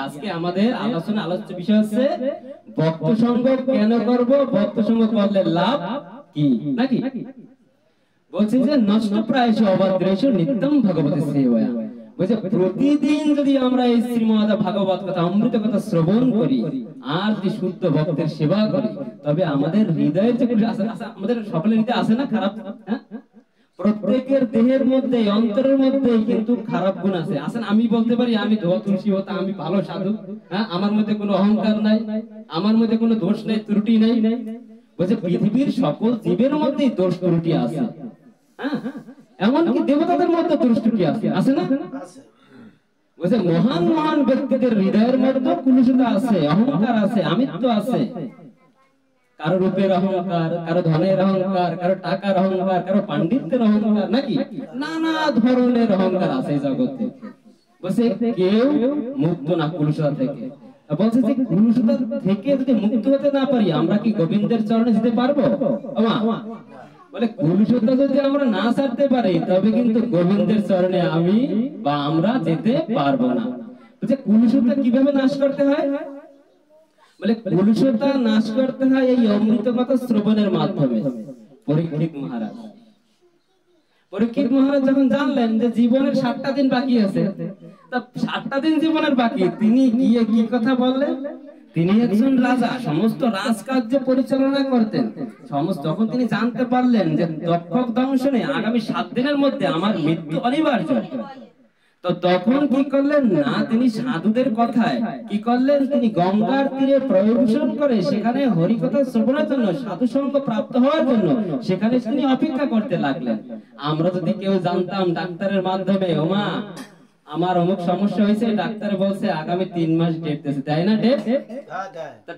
আজকে আমাদের আলোচ্য বিষয় হচ্ছে ভক্ত সঙ্গ কেন করব, ভক্ত সঙ্গ করলে লাভ কি নাকি। বলছি যে নষ্ট প্রায় অবাদ্রেশ নিত্যম ভগবতী সেবয়া। বলছে প্রতিদিন যদি আমরা এই শ্রীমদ ভাগবত কথা অমৃত কথা শ্রবণ করি আর যদি শুদ্ধ ভক্তের সেবা করি, তবে আমাদের হৃদয়ের যে আমাদের সকলের হৃদয়ে আছে না খারাপ, প্রত্যেকের দেহের মধ্যে অন্তরের মধ্যে কিন্তু খারাপ গুণ আছে। আসেন আমি বলতে পারি আমি ধোয়া তুলসী হতা, আমি ভালো সাধু, আমার মধ্যে কোনো অহংকার নাই, আমার মধ্যে কোনো দোষ নাই, ত্রুটি নাই। বলছে পৃথিবীর সকল জীবের মধ্যেই দোষ ত্রুটি আছে, এমনকি দেবতাদের মধ্যে দোষ ত্রুটি আছে, আছে না? বলছে মহান মহান ব্যক্তিদের হৃদয়ের মধ্যে কুলুষতা আছে, অহংকার আছে, আমিত্ব আছে। কারো রূপের অহংকার, কারো ধনের অহংকার, কারো টাকার অহংকার, কারো পাণ্ডিত্যের অহংকার, নাকি নানা ধরনের অহংকার আছে জগতে। বলছে কেউ মুক্ত না কুলুষতা থেকে। বলছে যে কুলুষতা থেকে যদি মুক্ত হতে না পারি, আমরা কি গোবিন্দের চরণে যেতে পারবো? বলে কুলুষতা যদি আমরা না ছাড়তে পারি, তবে কিন্তু গোবিন্দের চরণে আমি বা আমরা যেতে পারবো না। বলছে কুলুষতা কিভাবে নাশ করতে হয়? বলে কুলুষতা নাশ করতে হয় এই অমৃত কথা শ্রবণের মাধ্যমে। পরীক্ষিত মহারাজ যখন জানলেন যে জীবনের 7টা দিন বাকি আছে, তা 7টা দিন জীবনের বাকি, তিনি গিয়ে কি কথা বললেন? তিনি একজন রাজা, সমস্ত রাজকার্য পরিচালনা করতেন। যখন তিনি জানতে পারলেন যে তক্ষক দংশনে আগামী 7 দিনের মধ্যে আমার মৃত্যু অনিবার্য, তো তখন কি করলেন না, তিনি সাধুদের কথায় কি করলেন, তিনি গঙ্গার তীরে পরিবেশন করে সেখানে হরিকথা শ্রবণের জন্য, সাধু সঙ্গ প্রাপ্ত হওয়ার জন্য সেখানে তিনি অপেক্ষা করতে লাগলেন। আমরা যদি কেউ জানতাম ডাক্তারের মাধ্যমে, ওমা আমার অমুক সমস্যা হয়েছে, ডাক্তার বলছে আগামী 3 মাস ডেট দিয়েছে, তাই না? ডেট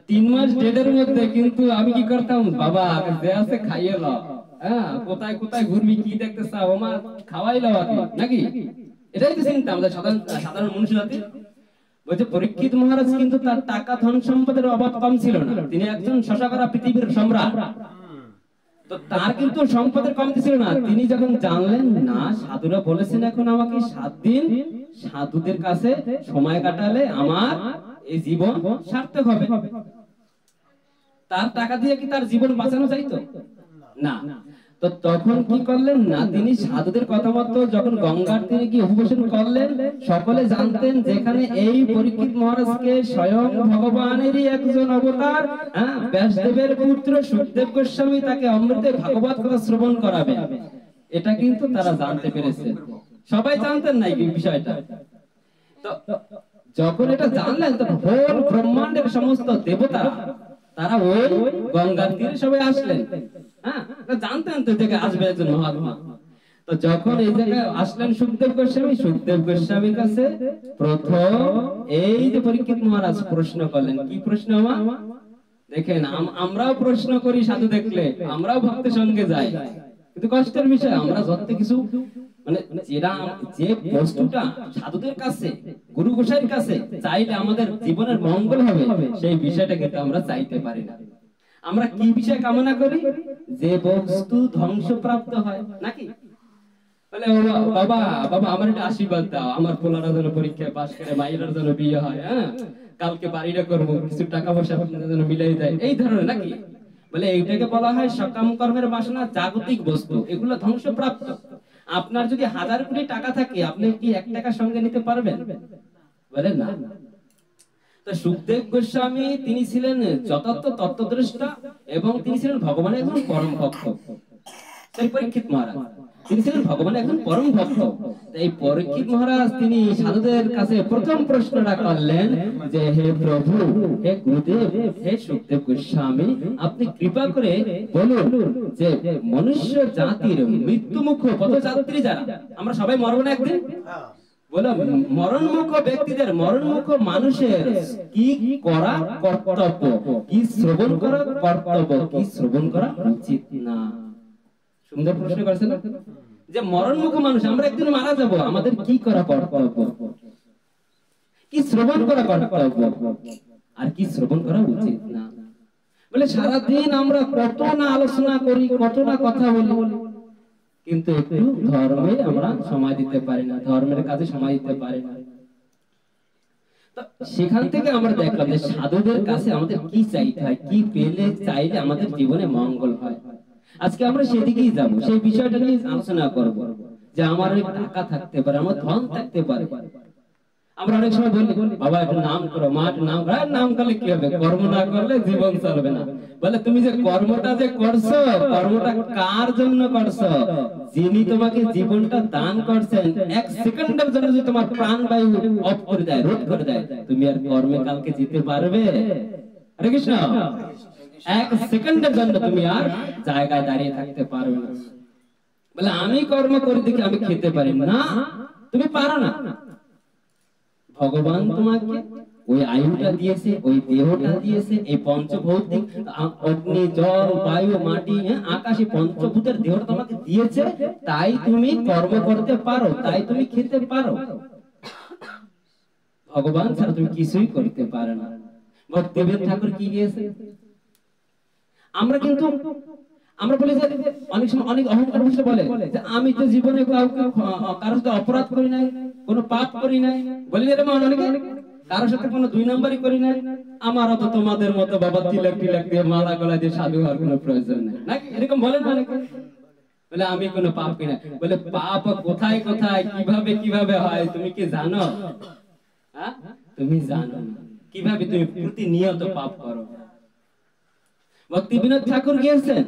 3 মাস ডেটের মধ্যে কিন্তু আমি কি করতাম, বাবা যে আছে খাইয়ে লাও, কোথায় কোথায় ঘুরবি, কি দেখতে চাও, ওমা খাওয়াই লাও নাকি। এটাই তো চিন্তা আমাদের সাধারণ মনুষ্য জাতি। বলছে পরীক্ষিত মহারাজ কিন্তু তার টাকা ধন সম্পদের অভাব কম ছিল না, তিনি একজন শশাকরা পৃথিবীর সম্রাট, তো তার কিন্তু সম্পদের কমতি ছিল না। তিনি যখন জানলেন না সাধুরা বলেছেন এখন আমাকে 7 দিন সাধুদের কাছে সময় কাটালে আমার এই জীবন সার্থক হবে, তার টাকা দিয়ে কি তার জীবন বাঁচানো যাইতো না। তো তখন কি করলেন না, তিনি সাধুদের কথা মতো যখন গঙ্গার তীরে গিয়ে অভিবেশন করলেন, সকলে জানতেন যেখানে এই পরীক্ষিত মহারাজকে স্বয়ং ভগবানেরই একজন অবতার, ব্যাসদেবের পুত্র সুখদেব গোস্বামী তাকে অমৃতে ভাগবত কথা শ্রবণ করাবে, এটা কিন্তু তারা জানতে পেরেছে। সবাই জানতেন না এই বিষয়টা। তো যখন এটা জানলেন, তো হোল ব্রহ্মাণ্ডের সমস্ত দেবতা তারা ওই গঙ্গার তীরে সবাই আসলেন, জানতেন তো থেকে আসবে একজন মহাত্মা। তো যখন এই জায়গায় আসলেন সুখদেব গোস্বামীর কাছে প্রথম এই যে পরীক্ষিত মহারাজ প্রশ্ন করলেন। কি প্রশ্ন? দেখেন আমরাও প্রশ্ন করি সাধু দেখলে, আমরাও ভক্তের সঙ্গে যাই, কিন্তু কষ্টের বিষয় আমরা যত কিছু মানে যে বস্তুটা সাধুদের কাছে, গুরু গোসাইয়ের কাছে চাইলে আমাদের জীবনের মঙ্গল হবে, সেই বিষয়টা কিন্তু আমরা চাইতে পারি না। আমরা কি বিষয় কামনা করি? যে বস্তু ধ্বংসপ্রাপ্ত হয়, নাকি? বলে বাবা বাবা আমার একটা আশীর্বাদ দাও, আমার পোলারা যেন পরীক্ষায় পাশ করে, মায়ের যেন বিয়ে হয়, কালকে বাড়িটা করবো, কিছু টাকা পয়সা যেন মিলাই দেয়, এই ধরনের, নাকি? বলে এইটাকে বলা হয় সকাম কর্মের বাসনা, জাগতিক বস্তু, এগুলো ধ্বংসপ্রাপ্ত। আপনার যদি 1000 কোটি টাকা থাকে, আপনি কি 1 টাকা সঙ্গে নিতে পারবেন? বলে না। তো সুখদেব গোস্বামী তিনি ছিলেন যথার্থ তত্ত্বদ্রষ্টা এবং তিনি ছিলেন ভগবানের একজন পরম ভক্ত। সেই পরীক্ষিত মহারাজ তিনি ছিলেন ভগবানের একজন পরম ভক্ত। এই পরীক্ষিত মহারাজ তিনি সাধুদের কাছে প্রথম প্রশ্নটা করলেন যে হে প্রভু, হে গুরুদেব, হে সুখদেব গোস্বামী, আপনি কৃপা করে বলুন যে মনুষ্য জাতির মৃত্যুমুখ পথযাত্রী যারা, আমরা সবাই মরব না একদিন, বলে মরণমুখ ব্যক্তিদের, মরণমুখ মানুষের কি করা কর্তব্য, কি শ্রবণ করা কর্তব্য, কি শ্রবণ করা উচিত না। সুন্দর প্রশ্ন করেছেন যে মরণমুখ মানুষ, আমরা একদিন মারা যাব, আমাদের কি করা কর্তব্য, কি শ্রবণ করা কর্তব্য, আর কি শ্রবণ করা উচিত না। বলে সারাদিন আমরা কত না আলোচনা করি, কত না কথা বলি, কিন্তু একটু ধর্মে আমরা সময় দিতে পারি না, ধর্মের কাজে সময় দিতে পারি না। সেখান থেকে আমরা দেখলাম যে সাধুদের কাছে আমাদের কি চাইতে হয়, কি পেলে চাইলে আমাদের জীবনে মঙ্গল হয়। আজকে আমরা সেদিকেই যাব, সেই বিষয়টা নিয়ে আলোচনা করব যে আমার অনেক টাকা থাকতে পারে, আমার ধন থাকতে পারে। আমরা অনেক সময় বলি বাবা একটু নাম করো, মা একটু নাম করো। নাম করলে কি হবে? কর্ম না করলে জীবন চলবে না। বলে তুমি যে কর্মটা যে করছো, কর্মটা কার জন্য করছো? যিনি তোমাকে জীবনটা দান করছেন, এক সেকেন্ডের জন্য যদি তোমার প্রাণবায়ু অফ করে দেয়, রোধ করে দেয়, তুমি আর কর্মে কালকে যেতে পারবে? হরে কৃষ্ণ। এক সেকেন্ডের জন্য তুমি আর জায়গায় দাঁড়িয়ে থাকতে পারবে না। বলে আমি কর্ম করে দেখি আমি খেতে পারি না, তুমি পারো না। ভগবান তোমাকে ওই আয়ুটা দিয়েছে, ওই দেহটা দিয়েছে, এই পঞ্চভৌতিক অগ্নি, জল, বায়ু, মাটি, আকাশে পঞ্চভূতের দেহটা তোমাকে দিয়েছে, তাই তুমি কর্ম করতে পারো, তাই তুমি খেতে পারো। ভগবান ছাড়া তুমি কিছুই করতে পারো না। ভক্তিবিনোদ ঠাকুর কি গিয়েছে? আমরা কিন্তু আমরা বলি যে অনেক সময় অনেক অহংকার বসে বলে যে আমি তো জীবনে কাউকে কারোর সাথে অপরাধ করি নাই, কোনো পাপ করি নাই। বলি রে মা, অনেকে কারোর সাথে কোনো দুই নম্বরই করি নাই। আমারও তো তোমাদের মতো বাবা তিলক টিলক দিয়ে মালা গলায় দিয়ে সাধু হওয়ার কোনো প্রয়োজন নেই, নাকি এরকম বলেন অনেকে। বলে আমি কোনো পাপ করি না। বলে পাপ কোথায় কোথায় কিভাবে কিভাবে হয় তুমি কি জানো? হ্যাঁ, তুমি জানো না। কিভাবে তুমি প্রতিনিয়ত পাপ করো। ভক্তিবিনোদ ঠাকুর গিয়েছেন,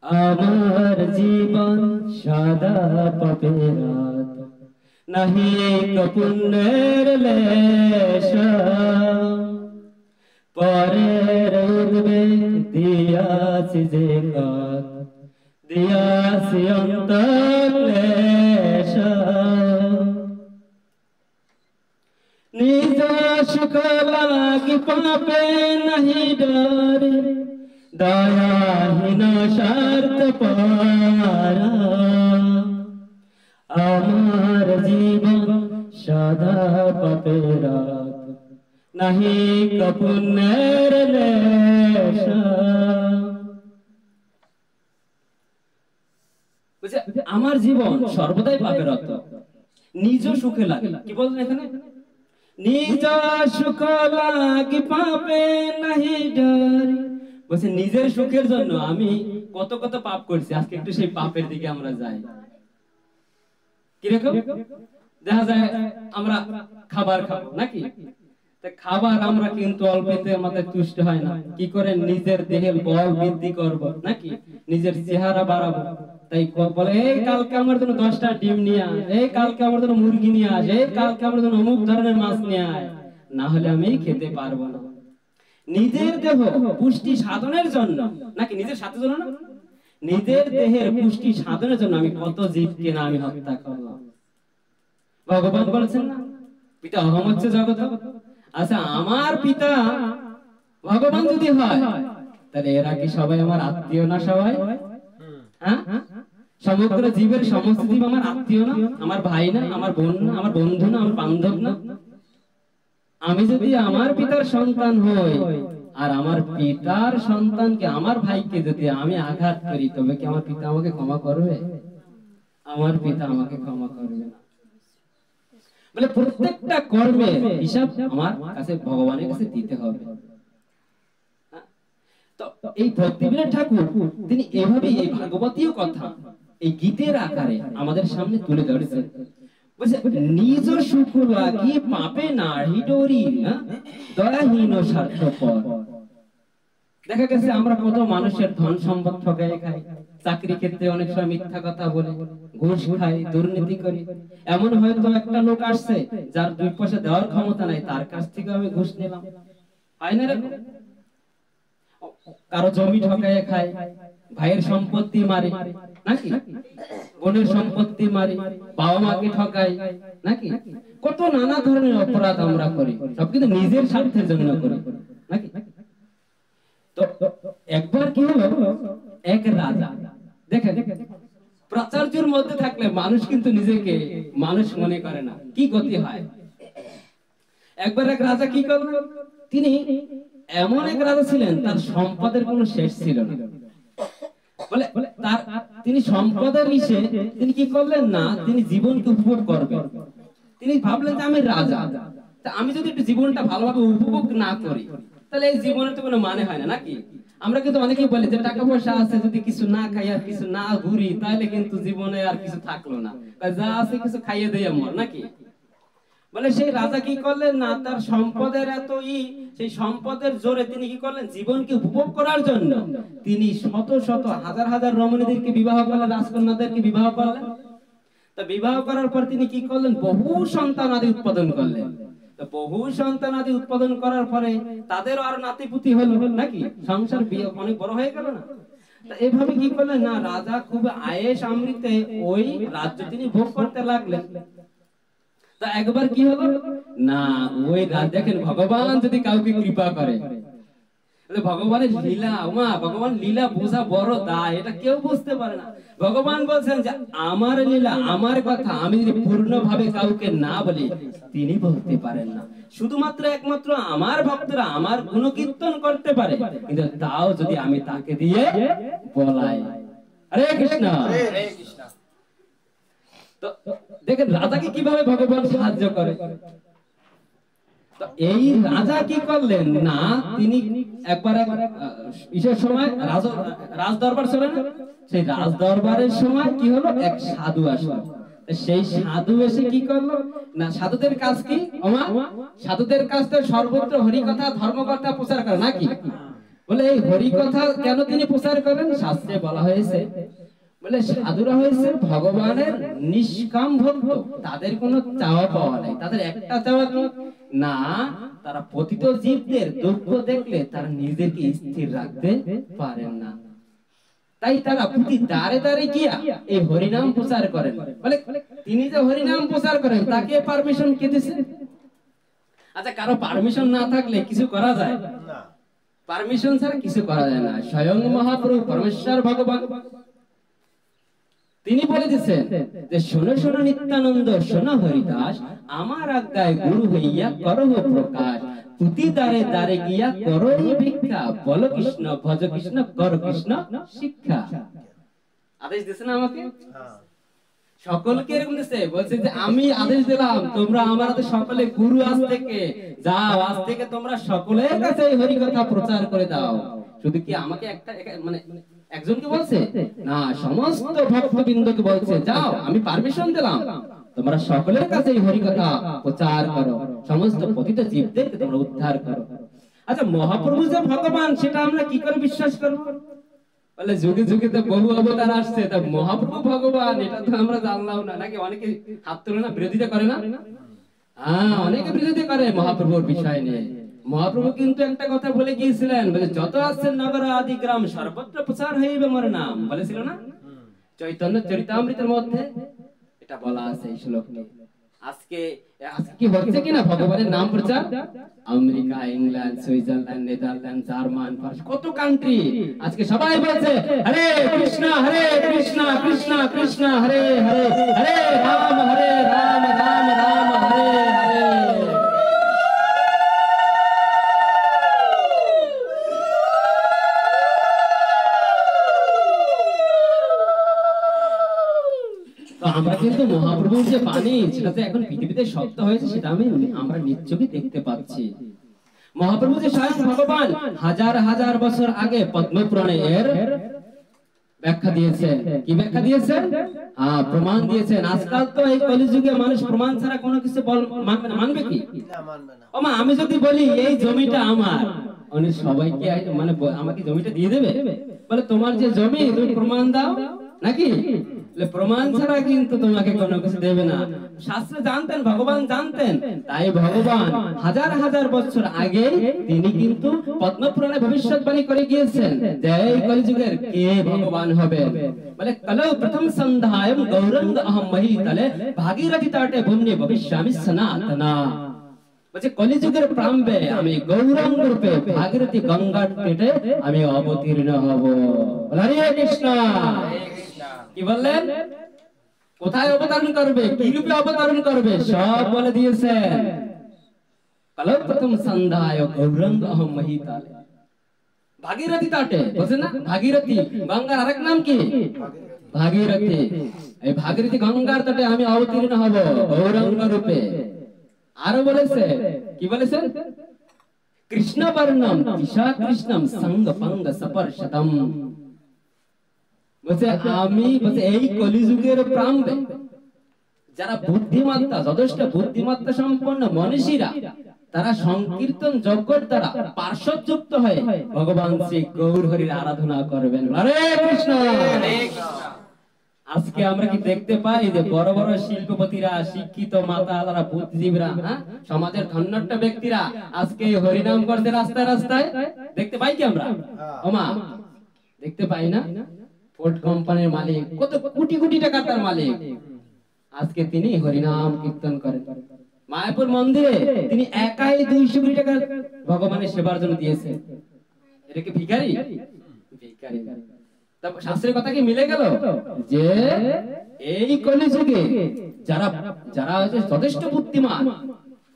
আমার জীবন সাদা পাপের রাত, নাহি পুণ্যের লেশ, পরের উদ্বেগ দিয়াছি যে কাত, দিয়াছি অন্তর্ক্লেশ, নিজ সুখ লাগি পাপে নাহি ডরে, দয়াহীন স্বার্থপর, আমার জীবন সদা পাপের রাত, নাহি পুণ্যের লেশ। আমার জীবন সর্বদাই পাপের রত, নিজ সুখে লাগে। কি বলছেন এখানে? নিজ সুখ লাগি পাপে নাহি ডরে। বলছে নিজের সুখের জন্য আমি কত কত পাপ করছি। আজকে একটু সেই পাপের দিকে আমরা যাই। কিরকম দেখা যায় আমরা খাবার খাবো নাকি, খাবার আমরা কিন্তু অল্পতে আমাদের তুষ্ট হয় না। কি করে নিজের দেহের বল বৃদ্ধি করব নাকি, নিজের চেহারা বাড়াবো। তাই বলে এই কালকে আমার জন্য 10টা ডিম নিয়ে আয়, এই কালকে আমার জন্য মুরগি নিয়ে আয়, এই কালকে আমার জন্য অমুক ধরনের মাছ নিয়ে আয়, না হলে আমি খেতে পারবো না। নিজের দেহ পুষ্টি সাধনের জন্য নাকি, নিজের স্বার্থের জন্য না, নিজের দেহের পুষ্টি সাধনের জন্য আমি কত জীবকে না আমি হত্যা করলাম। ভগবান বলেছেন না, পিতা অহম হচ্ছে জগৎ। আচ্ছা, আমার পিতা ভগবান যদি হয়, তাহলে এরা কি সবাই আমার আত্মীয় না? সবাই হ্যাঁ, সমগ্র জীবের সমস্ত জীব আমার আত্মীয় না? আমার ভাই না? আমার বোন না? আমার বন্ধু না? আমার বান্ধব না? আমি যদি আমার পিতার সন্তান হই আর আমার পিতার সন্তানকে, আমার ভাইকে যদি আমি আঘাত করি, তবে কি আমার পিতা আমাকে ক্ষমা করবে? আমার পিতা আমাকে ক্ষমা করবে না। বলে প্রত্যেকটা কর্মের হিসাব আমার কাছে, ভগবানের কাছে দিতে হবে। তো এই ভক্তিবিনোদ ঠাকুর তিনি এভাবে এই ভাগবতীয় কথা এই গীতের আকারে আমাদের সামনে তুলে ধরেছেন। নিজ সুখ লাগি পাপে নাহি ডরি, দয়াহীন স্বার্থপর। দেখা গেছে আমরা কত মানুষের ধন সম্পদ ঠকাই খাই, চাকরি ক্ষেত্রে অনেক সময় মিথ্যা কথা বলে, ঘুষ খাই, দুর্নীতি করি। এমন হয়তো একটা লোক আসছে যার 2 পয়সা দেওয়ার ক্ষমতা নাই, তার কাছ থেকে আমি ঘুষ নিলাম। হয় না এরকম? কারো জমি ঠকাই খায়, ভাইয়ের সম্পত্তি মারে নাকি, বোনের সম্পত্তি মারে, বাবা মাকে ঠকাই নাকি, কত নানা ধরনের অপরাধ আমরা করি, সব কিন্তু নিজের স্বার্থের জন্য করি নাকি। তো একবার কি হলো, এক রাজা, দেখেন প্রাচার্যের মধ্যে থাকলে মানুষ কিন্তু নিজেকে মানুষ মনে করে না, কি গতি হয়। একবার এক রাজা কি করলো, তিনি এমন এক রাজা ছিলেন তার সম্পদের কোনো শেষ ছিল না। বলে তার তিনি সম্পদের ইসে তিনি কি করলেন না, তিনি জীবনকে উপভোগ করবেন। তিনি ভাবলেন যে আমি রাজা, তা আমি যদি একটু জীবনটা ভালোভাবে উপভোগ না করি তাহলে এই জীবনের তো কোনো মানে হয় না, নাকি? আমরা কিন্তু অনেকেই বলি যে টাকা পয়সা আছে, যদি কিছু না খাই আর কিছু না ঘুরি তাহলে কিন্তু জীবনে আর কিছু থাকলো না, যা আছে কিছু খাইয়ে দেয় আমার, নাকি? বলে সেই রাজা কি করলেন না, তার সম্পদের সেই সম্পদের জোরে তিনি কি করলেন, জীবনকে উপভোগ করার জন্য তিনি শত শত হাজার হাজার রমণীদেরকে বিবাহ করলেন, রাজকন্যাদেরকে বিবাহ করলেন। তা বিবাহ করার পর তিনি কি করলেন, বহু সন্তানাদি উৎপাদন করলেন। তো বহু সন্তানাদি উৎপাদন করার পরে তাদেরও আর নাতিপুতি হলো, নাকি? সংসার বিয়ে অনেক বড় হয়ে গেল না? তা এভাবে কি করলেন না, রাজা খুব আয়েশ আমৃতে ওই রাজ্য তিনি ভোগ করতে লাগলেন। তা একবার কি হলো না, ওই দেখেন ভগবান যদি কাউকে কৃপা করে, ভগবানের লীলা, ভগবান লীলা বোঝা বড় দায়, এটা কেউ বুঝতে পারে না। ভগবান বলছেন যে আমার লীলা, আমার কথা আমি যদি পূর্ণভাবে কাউকে না বলি তিনি বলতে পারেন না। শুধুমাত্র একমাত্র আমার ভক্তরা আমার গুণকীর্তন করতে পারে, কিন্তু তাও যদি আমি তাকে দিয়ে বলাই। হরে কৃষ্ণ, হরে কৃষ্ণ। তো দেখেন রাজাকে কিভাবে ভগবান সাহায্য করে। এই রাজা কি করলেন না, তিনি একবার ইসের সময় রাজ দরবার ছিল না, সেই রাজ দরবারের সময় কি হলো, এক সাধু আসলো। সেই সাধু এসে কি করলো না, সাধুদের কাজ কি, সাধুদের কাজ তো সর্বত্র হরিকথা ধর্মকথা প্রচার করে, নাকি? বলে এই হরিকথা কেন তিনি প্রচার করেন, শাস্ত্রে বলা হয়েছে, বলে সাধুরা হয়েছে ভগবানের নিষ্কাম ভক্ত, তাদের কোনো চাওয়া পাওয়া নাই। তাদের একটা চাওয়া কি না, তারা পতিত জীবদের দুঃখ দেখলে তারা নিজেকে স্থির রাখতে পারেন না, তাই তারা প্রতি দ্বারে দ্বারে গিয়া এই হরিনাম প্রচার করেন। বলে তিনি যে হরিনাম প্রচার করেন তাকে পারমিশন কে দিয়েছে? আচ্ছা, কারো পারমিশন না থাকলে কিছু করা যায় না, পারমিশন ছাড়া কিছু করা যায় না। স্বয়ং মহাপ্রভু পরমেশ্বর ভগবান তিনি বলে দিচ্ছেন যে শোনো শোনো নিত্যানন্দ, শোনো হরিদাস, আমার আজ্ঞায় গুরু হইয়া করো প্রকাশ, প্রতি দ্বারে দ্বারে গিয়া করো ভিক্ষা, বলো কৃষ্ণ ভজ কৃষ্ণ কর কৃষ্ণ শিক্ষা। আদেশ দিছে না আমাকে, সকলকে এরকম দিচ্ছে, বলছে যে আমি আদেশ দিলাম তোমরা আমার হাতে সকলে গুরু আজ থেকে যাও, আজ থেকে তোমরা সকলের কাছে হরি কথা প্রচার করে দাও। শুধু কি আমাকে একটা মানে একজনকে বলছে না, সমস্ত ভক্তবৃন্দকে বলছে যাও, আমি পারমিশন দিলাম তোমরা সকলের কাছে হরি কথা প্রচার করো, সমস্ত পতিত জীবদেরকে তোমরা উদ্ধার করো। আচ্ছা, মহাপ্রভু যে ভগবান সেটা আমরা কি করে বিশ্বাস করব? বলে যুগে যুগে তো বহু অবতার আসছে, তা মহাপ্রভু ভগবান এটা তো আমরা জানলাম না, নাকি? অনেকে হাত তোলে না, বিরোধিতা করে না? হ্যাঁ, অনেকে বিরোধিতা করে মহাপ্রভুর বিষয় নিয়ে। মহাপ্রভু কিন্তু একটা কথা বলে গিয়েছিলেন, বলে যত আছেন নগর আদি গ্রাম সর্বত্র প্রচার হইবে মোর নাম, বলেছিল না চৈতন্য চরিতামৃতের মধ্যে? এটা বলা আছে এই শ্লোকে। আজকে কি হচ্ছে কিনা ভগবানের নাম প্রচার? America, England, Switzerland, Netherland, German, Farage, কত কান্ট্রি আজকে সবাই বলছে হরে কৃষ্ণ কৃষ্ণ কৃষ্ণ হরে হরে, হরে রাম রাম রাম হরে হরে। আমরা কিন্তু মহাপ্রভুর যে বাণী সেটা এখন পৃথিবীতে সত্য হয়েছে, সেটা আমরা নিশ্চয়ই দেখতে পাচ্ছি। মহাপ্রভু যে স্বয়ং ভগবান হাজার হাজার বছর আগে পদ্মপুরাণে এর ব্যাখ্যা দিয়েছেন। কি ব্যাখ্যা দিয়েছেন? প্রমাণ দিয়েছেন। আজকাল তো এই কলিযুগে মানুষ প্রমাণ ছাড়া কোনো কিছু মানবে কি? ও মা, আমি যদি বলি এই জমিটা আমার, অনেক সবাইকে মানে আমাকে জমিটা দিয়ে দেবে? বলে তোমার যে জমি তুমি প্রমাণ দাও, নাকি? প্রমাণ ছাড়া কিন্তু তোমাকে কোনো কিছু দেবে না। শাস্ত্রে জানতেন, ভগবান জানতেন, তাই ভগবান হাজার হাজার বছর আগে তিনি কিন্তু পদ্মপুরাণে ভবিষ্যৎবাণী করে গিয়েছেন যে এই কলিযুগের কে ভগবান হবে। বলে কলৌ প্রথম সন্ধ্যায়ম গৌরঙ্গ অহম মহীতলে ভাগীরথী তটে ভূম্নি ভবিষ্যামি সনাতনা। বলছে কলিযুগের প্রারম্ভে আমি গৌরাঙ্গ রূপে ভাগীরথী গঙ্গার তটে আমি অবতীর্ণ হব। হরে কৃষ্ণ। কি বললেন? কোথায় অবতরণ করবে, কি রূপে অবতরণ করবে, সব বলে দিয়েছেন। কলৌ প্রথম সন্ধ্যায় গৌরাঙ্গ অহম মহীতলে। ভাগীরথী তটে, বলছেন না ভাগীরথী, গঙ্গার আরেক নাম কি ভাগীরথী। এই ভাগীরথী গঙ্গার তটে আমি অবতীর্ণ হব গৌরাঙ্গ রূপে। আরো বলেছে, কি বলেছেন, কৃষ্ণ বর্ণম দিশা কৃষ্ণম সঙ্গ পঙ্গ স্পর্শতম। বলছে আমি, বলছে এই কলিযুগের প্রান্তে যারা বুদ্ধিমত্তা, যথেষ্ট বুদ্ধিমত্তা সম্পন্ন মনীষীরা, তারা সংকীর্তন যজ্ঞের দ্বারা পার্শ্বযুক্ত হয়ে ভগবান শ্রী গৌর হরির আরাধনা করবেন। হরে কৃষ্ণ। আজকে আমরা কি দেখতে পাই যে বড় বড় শিল্পপতিরা, শিক্ষিত মাতালারা, বুদ্ধিজীবীরা, সমাজের ধন্যট্ট ব্যক্তিরা আজকে হরিনাম করতে রাস্তায় রাস্তায় দেখতে পাই কি আমরা? ওমা দেখতে পাই না? ফোর্ড কোম্পানির মালিক, কত কোটি কোটি টাকার তার মালিক, আজকে তিনি হরিনাম কীর্তন করেন। মায়াপুর মন্দিরে তিনি একাই 200 কোটি টাকা ভগবানের সেবার জন্য দিয়েছে। এটা কি ভিখারি? ভিখারি। তবে শাস্ত্রের কথা কি মিলে গেল যে এই কলিযুগে যারা যারা যথেষ্ট বুদ্ধিমান,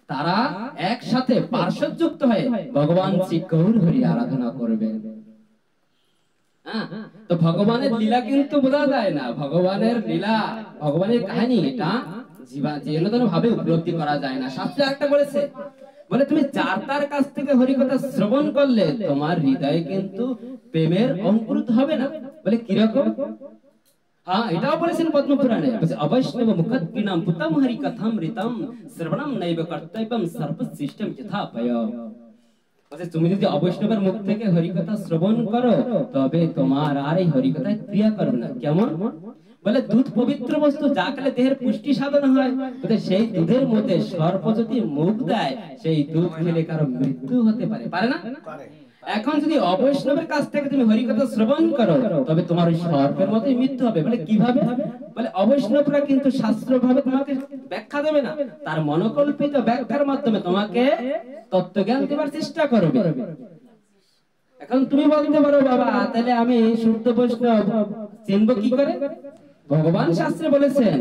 তারা একসাথে পার্শ্বযুক্ত হয়ে ভগবান শ্রী গৌর হরি আরাধনা করবে। তো ভগবানের লীলা কিন্তু বোঝা যায় না। ভগবানের লীলা, ভগবানের কাহিনী, এটা জীবন ভাবে উপলব্ধি করা যায় না। শাস্ত্রে একটা বলেছে, বলে তুমি যার তার কাছ থেকে হরিকথা শ্রবণ করলে তোমার হৃদয়ে কিন্তু প্রেমের অঙ্কুরিত হবে না। বলে কিরকম? হ্যাঁ, এটাও বলেছেন পদ্মপুরাণে, অবৈষ্ণব মুখৎকৃণাম পুতম হরিকথামৃতম শ্রবণম নৈব কর্তব্যম সর্বশিষ্টম যথাপয়। তুমি যদি অবৈষ্ণবের মুখ থেকে হরিকথা শ্রবণ করো, তবে তোমার আর এই হরিকথায় ক্রিয়া করবে না। কেমন? বলে দুধ পবিত্র বস্তু, যা খেলে দেহের পুষ্টি সাধন হয়, সেই দুধের মধ্যে সর্প যদি মুখ দেয়, সেই দুধ খেলে কারো মৃত্যু হতে পারে, পারে না? এখন যদি অবৈষ্ণবের কাছ থেকে তুমি হরিকথা শ্রবণ করো, তবে তোমার ওই সর্পের মতোই মৃত্যু হবে। বলে কিভাবে? বলে অবৈষ্ণবরা কিন্তু শাস্ত্রভাবে তোমাকে ব্যাখ্যা দেবে না, তার মনোকল্পিত ব্যাখ্যার মাধ্যমে তোমাকে তত্ত্বজ্ঞান দেবার চেষ্টা করবে। এখন তুমি বলতে পারো, বাবা তাহলে আমি শুদ্ধ বৈষ্ণব চিনব কি করে? ভগবান শাস্ত্রে বলেছেন,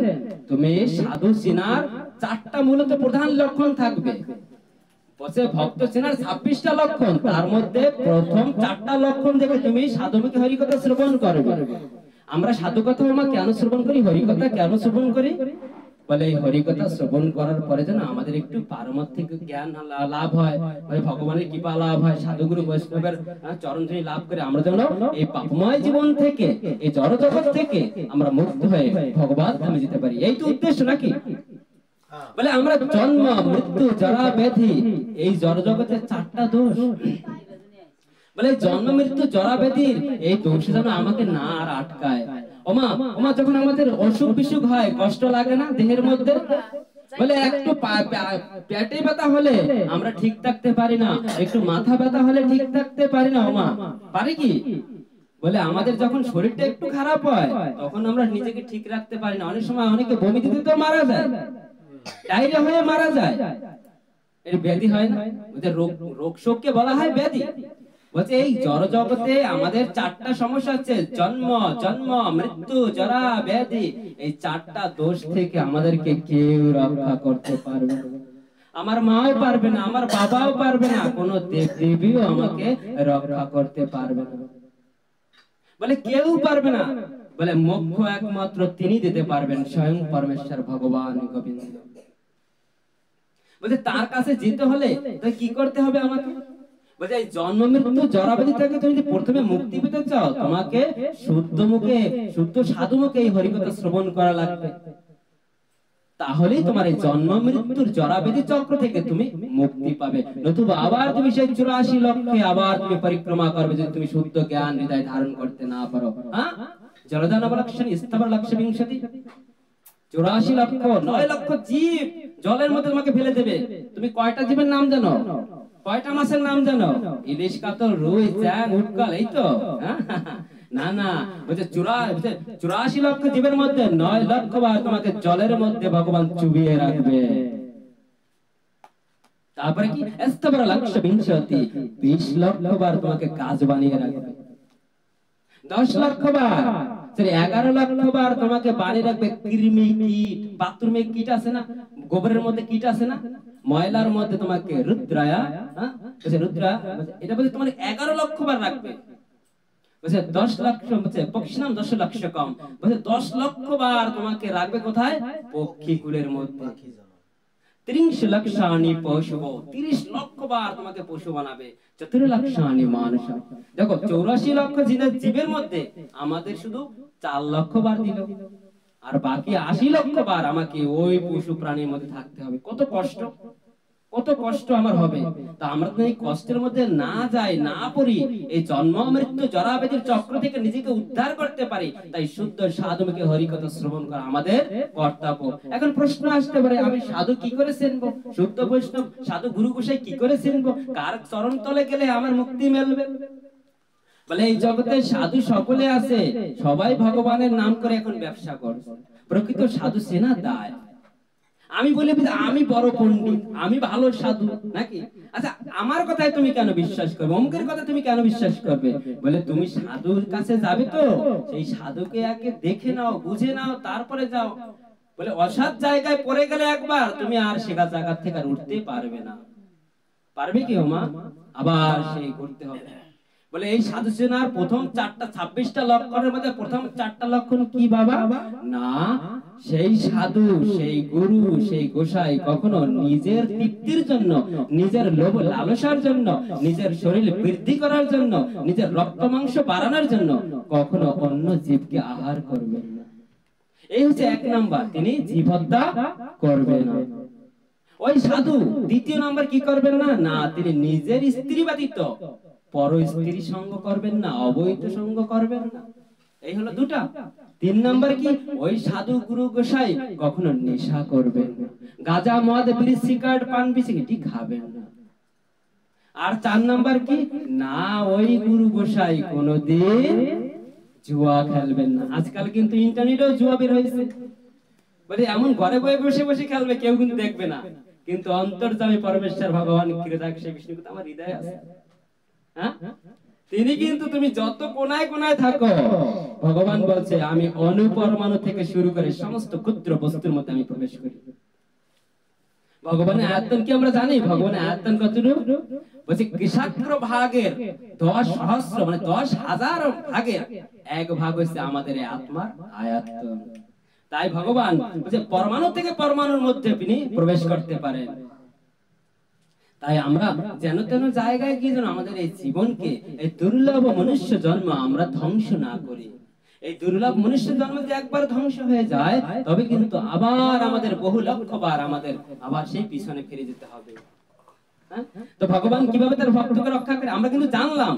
তুমি সাধু চিনার 4টা মূলত প্রধান লক্ষণ থাকবে। ভক্ত চেনার 26টা লক্ষণ, তার মধ্যে প্রথম 4টা লক্ষণ দেখে তুমি সাধুমুখী হরিকথা শ্রবণ করবে। আমরা সাধু কথা কেন শ্রবণ করি, হরিকথা কেন শ্রবণ করি? বলে এই হরিকথা শ্রবণ করার পরে যেন আমাদের একটু পারমার্থিক জ্ঞান লাভ হয়, মানে ভগবানের কৃপা লাভ হয়, সাধুগুরু বৈষ্ণবের চরণধুলি লাভ করে আমরা যেন এই পাপময় জীবন থেকে, এই জড় জগৎ থেকে আমরা মুক্ত হয়ে ভগবান ধামে যেতে পারি। এই তো উদ্দেশ্য নাকি? বলে আমরা জন্ম, মৃত্যু, জরা, ব্যাধি, এই জড় জগতের 4টা দোষ। বলে জন্ম, মৃত্যু, জরা, ব্যাধির এই দোষ যেন আমাকে না আর আটকায়। ওমা ওমা যখন আমাদের অসুখ বিসুখ হয়, কষ্ট লাগে না দেহের মধ্যে? বলে একটু পেটে ব্যথা হলে আমরা ঠিক থাকতে পারি না, একটু মাথা ব্যথা হলে ঠিক থাকতে পারি না। ওমা পারি কি? বলে আমাদের যখন শরীরটা একটু খারাপ হয়, তখন আমরা নিজেকে ঠিক রাখতে পারি না। অনেক সময় অনেকে বমি দিতে তো মারা যায়, ডায়রিয়া হয়ে মারা যায়। এর ব্যাধি হয় না? ওদের রোগ শোককে বলা হয় ব্যাধি। বলছে এই জড় জগতে আমাদের 4টা সমস্যা আছে, জন্ম, জন্ম, মৃত্যু, জরা, ব্যাধি। এই 4টা দোষ থেকে আমাদেরকে কেউ রক্ষা করতে পারবে না। আমার মাও পারবে না, আমার বাবাও পারবে না, কোন দেব দেবীও আমাকে রক্ষা করতে পারবে না। বলে কেউ পারবে না। বলে মোক্ষ একমাত্র তিনি দিতে পারবেন, স্বয়ং পরমেশ্বর ভগবান গোবিন্দ। বলে তার কাছে যেতে হলে তো কি করতে হবে আমাকে? বলে এই জন্ম, মৃত্যু, জরা, ব্যাধি থেকে তুমি যদি প্রথমে মুক্তি পেতে চাও, তোমাকে শুদ্ধ মুখে, শুদ্ধ সাধু মুখে এই হরিকথা শ্রবণ করা লাগবে। তাহলেই তোমার এই জন্ম, মৃত্যুর, জরা, ব্যাধি চক্র থেকে তুমি মুক্তি পাবে। নতুবা আবার তুমি সেই 84 লক্ষে আবার তুমি পরিক্রমা করবে, যদি তুমি শুদ্ধ জ্ঞান হৃদয় ধারণ করতে না পারো। হ্যাঁ, জলদানব লক্ষণ স্তবর লক্ষ বিংশতি, 84 লক্ষ, 9 লক্ষ জীব জলের মধ্যে তোমাকে ফেলে দেবে। তুমি কয়টা জীবের নাম জানো? কয়টা মাছের নাম জানো? ইলিশ, কাতল, রুই, চ্যাং, উটকল, এই তো? না না, বলছে 84 লক্ষ জীবের মধ্যে 9 লক্ষ বার তোমাকে জলের মধ্যে ভগবান চুবিয়ে রাখবে। তারপরে কি? স্তবর লক্ষ বিংশতি, 20 লক্ষ বার তোমাকে গাছ বানিয়ে রাখবে। 10 লক্ষ বার, 11 লক্ষ বার তোমাকে বানিয়ে রাখবে কৃমি, কীট। বাথরুমে কীট আছে না? গোবরের মধ্যে কীট আছে না? ময়লার মধ্যে তোমাকে রুদ্রায়া, বলছে রুদ্রা এটা বলছে তোমার 11 লক্ষ বার রাখবে। বলছে 10 লক্ষ, বলছে পক্ষিনাম 10 লক্ষ কম, বলছে 10 লক্ষ বার তোমাকে রাখবে কোথায়? পক্ষীকুলের মধ্যে। 30 লক্ষানি পশু, 30 লক্ষ বার তোমাকে পশু বানাবে। 4 লক্ষানি মানুষ। দেখো 84 লক্ষ জীবের মধ্যে আমাদের শুধু 4 লক্ষ বার দিল, আর বাকি 80 লক্ষ বার আমাকে ওই পশু প্রাণীর মধ্যে থাকতে হবে। কত কষ্ট, কত কষ্ট আমার হবে। তা আমরা তো এই কষ্টের মধ্যে না যাই, না পড়ি, এই জন্ম মৃত্যু জরা ব্যাধির চক্র থেকে নিজেকে উদ্ধার করতে পারি, তাই শুদ্ধ সাধুকে হরিকথা শ্রবণ করা আমাদের কর্তব্য। এখন প্রশ্ন আসতে পারে, আমি সাধু কি করে চিনবো? শুদ্ধ বৈষ্ণব সাধু গুরু গোসাই কি করে চিনবো? কার চরণ তলে গেলে আমার মুক্তি মিলবে? বলে এই জগতে সাধু সকলে আছে, সবাই ভগবানের নাম করে এখন ব্যবসা করছে। প্রকৃত সাধু চেনা দায়। আমি বলি আমি বড় পণ্ডিত, আমি ভালো সাধু নাকি? আচ্ছা আমার কথায় তুমি কেন বিশ্বাস করবে? অমুকের কথা তুমি কেন বিশ্বাস করবে? বলে তুমি সাধুর কাছে যাবে তো সেই সাধুকে আগে দেখে নাও, বুঝে নাও, তারপরে যাও। বলে অসৎ জায়গায় পড়ে গেলে একবার তুমি আর সেটা জায়গা থেকে আর উঠতে পারবে না। পারবে কি ওমা? আবার সেই করতে হবে। বলে এই সাধু চেনার প্রথম 26টা লক্ষণের মধ্যে প্রথম 4টা লক্ষণ কি বাবা? না, সেই সাধু, সেই গুরু, সেই গোসাই কখনো নিজের তৃপ্তির জন্য, নিজের লোভ লালসার জন্য, নিজের শরীর বৃদ্ধি করার জন্য, নিজের রক্ত মাংস বাড়ানোর জন্য কখনো অন্য জীবকে আহার করবেন না। এই হচ্ছে 1 নাম্বার, তিনি জীব হত্যা করবেন না। ওই সাধু 2য় নাম্বার কি করবেন না? না, তিনি নিজের স্ত্রী ব্যতীত পর স্ত্রী সঙ্গ করবেন না, অবৈধ সঙ্গ করবেন না। এই হলো 2টা। 3 নাম্বার কি? ওই সাধু গুরু গোসাই কখনো নেশা করবেন না, গাঁজা মদ বিড়ি সিগারেট পান বিসিগিটি খাবেন না। আর 4 নাম্বার কি? না, ওই গুরু গোসাই কোনোদিন জুয়া খেলবেন না। আজকাল কিন্তু ইন্টারনেটেও জুয়া বের হয়েছে, বলে এমন ঘরে বসে বসে বসে খেলবে, কেউ কিন্তু দেখবে না, কিন্তু অন্তর্যামী পরমেশ্বর ভগবান ক্ষীরদাক্ষী বিষ্ণু কিন্তু আমার হৃদয়ে আছে। তিনি কিন্তু তুমি যত কোনায় কোনায় থাকো, ভগবান বলছে আমি অনুপরমাণু থেকে শুরু করে সমস্ত ক্ষুদ্র বস্তুর মধ্যে আমি প্রবেশ করি। ভগবানের আয়তন কি আমরা জানি? ভগবানের আয়তন কতটুকু? বলছে কৃষাগ্র ভাগের 10,000 মানে 10,000 ভাগের 1 ভাগ হচ্ছে আমাদের এই আত্মার আয়তন। তাই ভগবান বলছে পরমাণু থেকে পরমাণুর মধ্যে তিনি প্রবেশ করতে পারেন। তাই আমরা যেন তেন জায়গায় গিয়ে যেন আমাদের এই জীবনকে, এই দুর্লভ মনুষ্য জন্ম আমরা ধ্বংস না করি। এই দুর্লভ মনুষ্য জন্ম যদি একবার ধ্বংস হয়ে যায়, তবে কিন্তু আবার আমাদের বহু লক্ষ বার আমাদের আবার সেই পিছনে ফিরে যেতে হবে। তো ভগবান কিভাবে তার ভক্তকে রক্ষা করে? আমরা কিন্তু জানলাম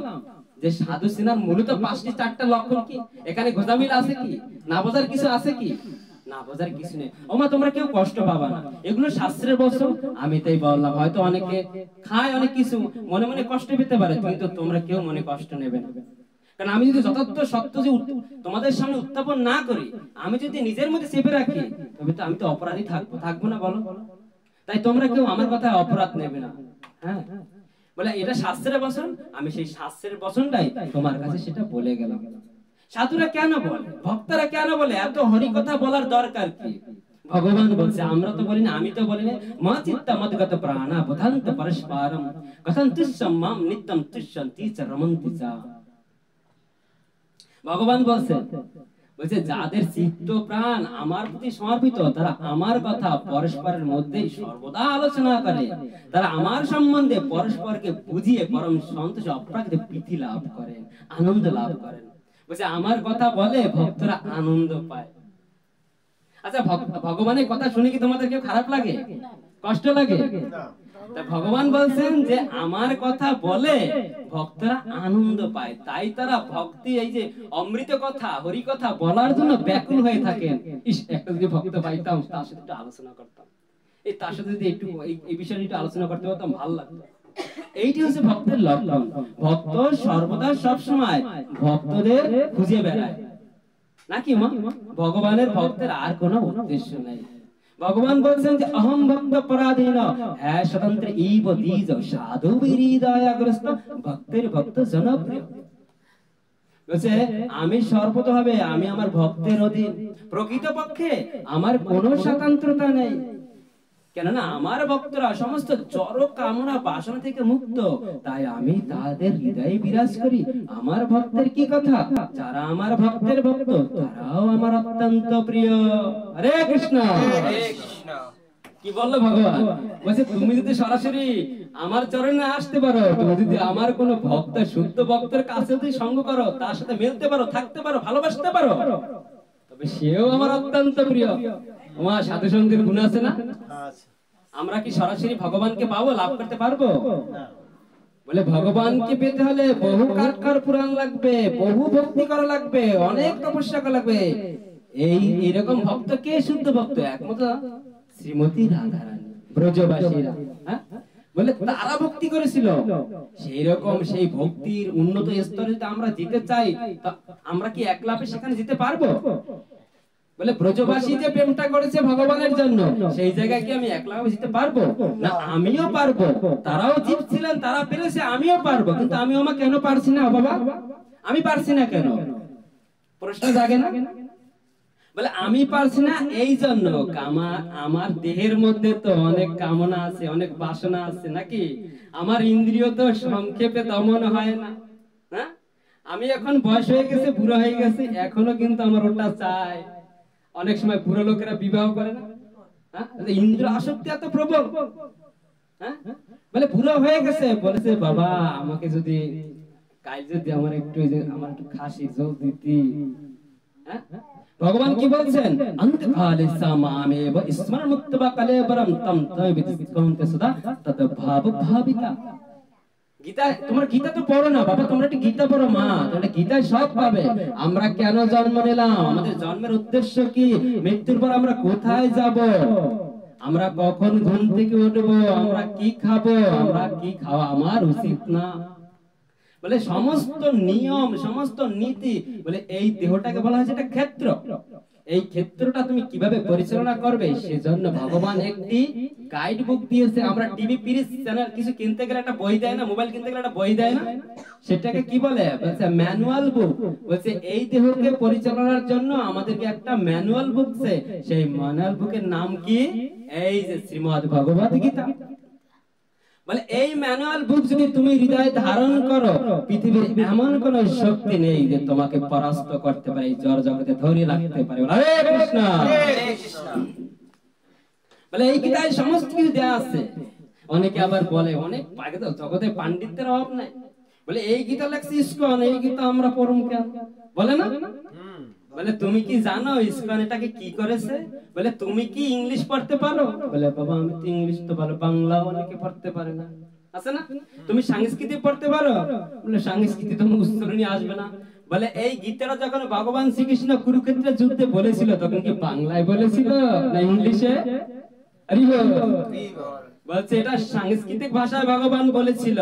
যে সাধু সিনার মূলত 5টি 4টা লক্ষণ কি? এখানে গোজামিল আছে কি? না বোঝার কিছু আছে কি? না বোঝার কিছু নেই। ওমা তোমরা কেউ কষ্ট পাবা না, এগুলো শাস্ত্রের বচন। আমি তাই বললাম, হয়তো অনেকে খায় অনেক কিছু, মনে মনে কষ্ট পেতে পারে, কিন্তু তোমরা কেউ মনে কষ্ট নেবে না। কারণ আমি যদি যথার্থ সত্য যে তোমাদের সামনে উত্থাপন না করি, আমি যদি নিজের মধ্যে চেপে রাখি, তবে তো আমি তো অপরাধী থাকবো না, বলো? তাই তোমরা কেউ আমার কথায় অপরাধ নেবে না। হ্যাঁ, বলে এটা শাস্ত্রের বচন, আমি সেই শাস্ত্রের বচনটাই তোমার কাছে সেটা বলে গেলাম। সাধুরা কেন বলে, ভক্তরা কেন বলে, এত হরি কথা বলার দরকার কি? ভগবান বলছে, আমরা তো বলি না, আমি তো বলি না, মা চিত্তা মদগত প্রাণা বোধান্ত পরস্পরম কথন তুষ্যম মাম নিত্যম তুষ্যন্তি চ রমন্তি চ। ভগবান বলছে যাদের চিত্ত প্রাণ আমার প্রতি সমর্পিত, তারা আমার কথা পরস্পরের মধ্যে সর্বদা আলোচনা করে, তারা আমার সম্বন্ধে পরস্পরকে বুঝিয়ে পরম সন্তোষ অপ্রাকৃত প্রীতি লাভ করেন, আনন্দ লাভ করেন। বলছে আমার কথা বলে ভক্তরা আনন্দ পায়। আচ্ছা, ভগবানের কথা শুনে কি তোমাদের কেউ খারাপ লাগে, কষ্ট লাগে? ভগবান বলছেন যে আমার কথা বলে ভক্তরা আনন্দ পায়, তাই তারা ভক্তি, এই যে অমৃত কথা, হরি কথা বলার জন্য ব্যাকুল হয়ে থাকেন। একটা যদি ভক্ত পাইতাম, তার সাথে একটু আলোচনা করতাম, তার সাথে যদি একটু এই বিষয়ে একটু আলোচনা করতে পারতাম, ভালো লাগতো। এইটি হচ্ছে ভক্তের লক্ষণ। ভক্ত সর্বদা সব সময় ভক্তদের খুঁজে বেড়ায়, নাকি মা? ভগবানের ভক্তের আর কোনো উদ্দেশ্য নাই। ভগবান বলছেন যে অহম ভক্ত পরাধীন হ্যাঁ স্বতন্ত্র ইব দ্বিজ সাধু হৃদয়গ্রস্ত ভক্তের ভক্ত জনপ্রিয়। বলছে আমি সর্বতভাবে, আমি আমার ভক্তের অধীন। প্রকৃতপক্ষে আমার কোনো স্বতন্ত্রতা নেই, কেননা আমার ভক্তরা সমস্ত জড় কামনা বাসনা থেকে মুক্ত, তাই আমি তাদের হৃদয়ে বিরাজ করি। আমার ভক্তের কি কথা, যারা আমার ভক্তের ভক্ত তারাও আমার অত্যন্ত প্রিয়। হরে কৃষ্ণ। কি বললো ভগবান, বলছে তুমি যদি সরাসরি আমার চরণে আসতে পারো, তুমি যদি আমার কোন ভক্ত শুদ্ধ ভক্তের কাছে যদি সঙ্গ করো, তার সাথে মিলতে পারো, থাকতে পারো, ভালোবাসতে পারো, তবে সেও আমার অত্যন্ত প্রিয়। আমার সাধু সঙ্গের গুণ আছে না? আমরা কি সরাসরি ভগবানকে পাবো, লাভ করতে পারবো? বলে ভগবানকে পেতে হলে বহু কার পুরাণ লাগবে, বহু ভক্তি করা লাগবে, অনেক তপস্যা করা লাগবে। এইরকম ভক্ত কে শুদ্ধ ভক্ত? একমাত্র শ্রীমতী রাধারানী, ব্রজবাসীরা। বলে তারা ভক্তি করেছিল। সেই রকম সেই ভক্তির উন্নত স্তরে যদি আমরা যেতে চাই, আমরা কি একলাপে সেখানে যেতে পারবো? বলে ব্রজবাসী যে প্রেমটা করেছে ভগবানের জন্য, সেই জায়গায় কি আমি একলা যেতে পারবো না? আমিও পারবো। তারাও জীব ছিলেন, তারা পেরেছে, আমিও পারবো। কিন্তু আমি ওমা কেন পারছি না বাবা? আমি পারছি না কেন? প্রশ্ন জাগে না? বলে আমি পারছি না এই জন্য, আমার দেহের মধ্যে তো অনেক কামনা আছে, অনেক বাসনা আছে নাকি? আমার ইন্দ্রিয় তো সংক্ষেপে দমন হয় না। হ্যাঁ, আমি এখন বয়স হয়ে গেছে, বুড়ো হয়ে গেছে, এখনো কিন্তু আমার ওটা চাই। অনেক সময় বুড়ো লোকেরা বিবাহ করে না, ইন্দ্রিয় আসক্তি এত প্রবল। হ্যাঁ, বলে বুড়ো হয়ে গেছে, বলেছে বাবা আমাকে যদি কাল যদি আমার একটু খাসি জল দিতি। হ্যাঁ, ভগবান কি বলছেন? অন্তকালে সামামেব স্মরণ মুক্তবা কলেবরম তম তৈবিতস্কন্তে সদা তত ভাব ভাবিতা। গীতা, তোমরা গীতা তো পড়ো না বাবা, তোমরা একটু গীতা পড়ো মা, তোমরা গীতায় সব পাবে। আমরা কেন জন্ম নিলাম, আমাদের জন্মের উদ্দেশ্য কি, মৃত্যুর পর আমরা কোথায় যাব, আমরা কখন ঘুম থেকে উঠবো, আমরা কি খাবো, আমরা কি খাওয়া আমার উচিত না। বলে সমস্ত নিয়ম, সমস্ত নীতি, বলে এই দেহটাকে বলা হয়েছে একটা ক্ষেত্র। এই ক্ষেত্রটা তুমি কিভাবে পরিচালনা করবে, সেজন্য ভগবান একটি গাইড বুক দিয়েছে। আমরা টিভি সিরিজ চ্যানেল কিছু কিনতে গেলে একটা বই দেয় না, মোবাইল কিনতে গেলে একটা বই দেয় না, সেটাকে কি বলে? বলছে ম্যানুয়াল বুক। বলছে এই দেহকে পরিচালনার জন্য আমাদেরকে একটা ম্যানুয়াল বুক, সেই ম্যানুয়াল বুকের নাম কি? এই যে শ্রীমদ্ ভগবত গীতা। বলে এই ম্যানুয়াল বুক যদি তুমি হৃদয়ে ধারণ করো, পৃথিবীর এমন কোন শক্তি নেই যে তোমাকে পরাস্ত করতে পারে, জড় জগতে ধরে রাখতে পারে। হরে কৃষ্ণ। বলে এই গীতায় সমস্ত কিছু দেয়া আছে। অনেকে আবার বলে অনেক জগতে পাণ্ডিত্যের অভাব নাই, বলে এই গীতা লেখছে ইসকন, এই গীতা আমরা পড়ুম কেন? বলে না? বলে তুমি কি জানো ইসকন এটাকে কি করেছে? বলে তুমি কি ইংলিশ পড়তে পারো? বলে বাবা আমি তো ইংলিশ তো ভালো, বাংলা অনেকে পড়তে পারে না, আছে না? তুমি সংস্কৃত পড়তে পারো? বলে সংস্কৃত তো উচ্চারণই আসবে না। বলে এই গীতাটা যখন ভগবান শ্রীকৃষ্ণ কুরুক্ষেত্রের যুদ্ধে বলেছিল, তখন কি বাংলায় বলেছিল না ইংলিশে? বলছে এটা সাংস্কৃতিক ভাষায় ভগবান বলেছিল।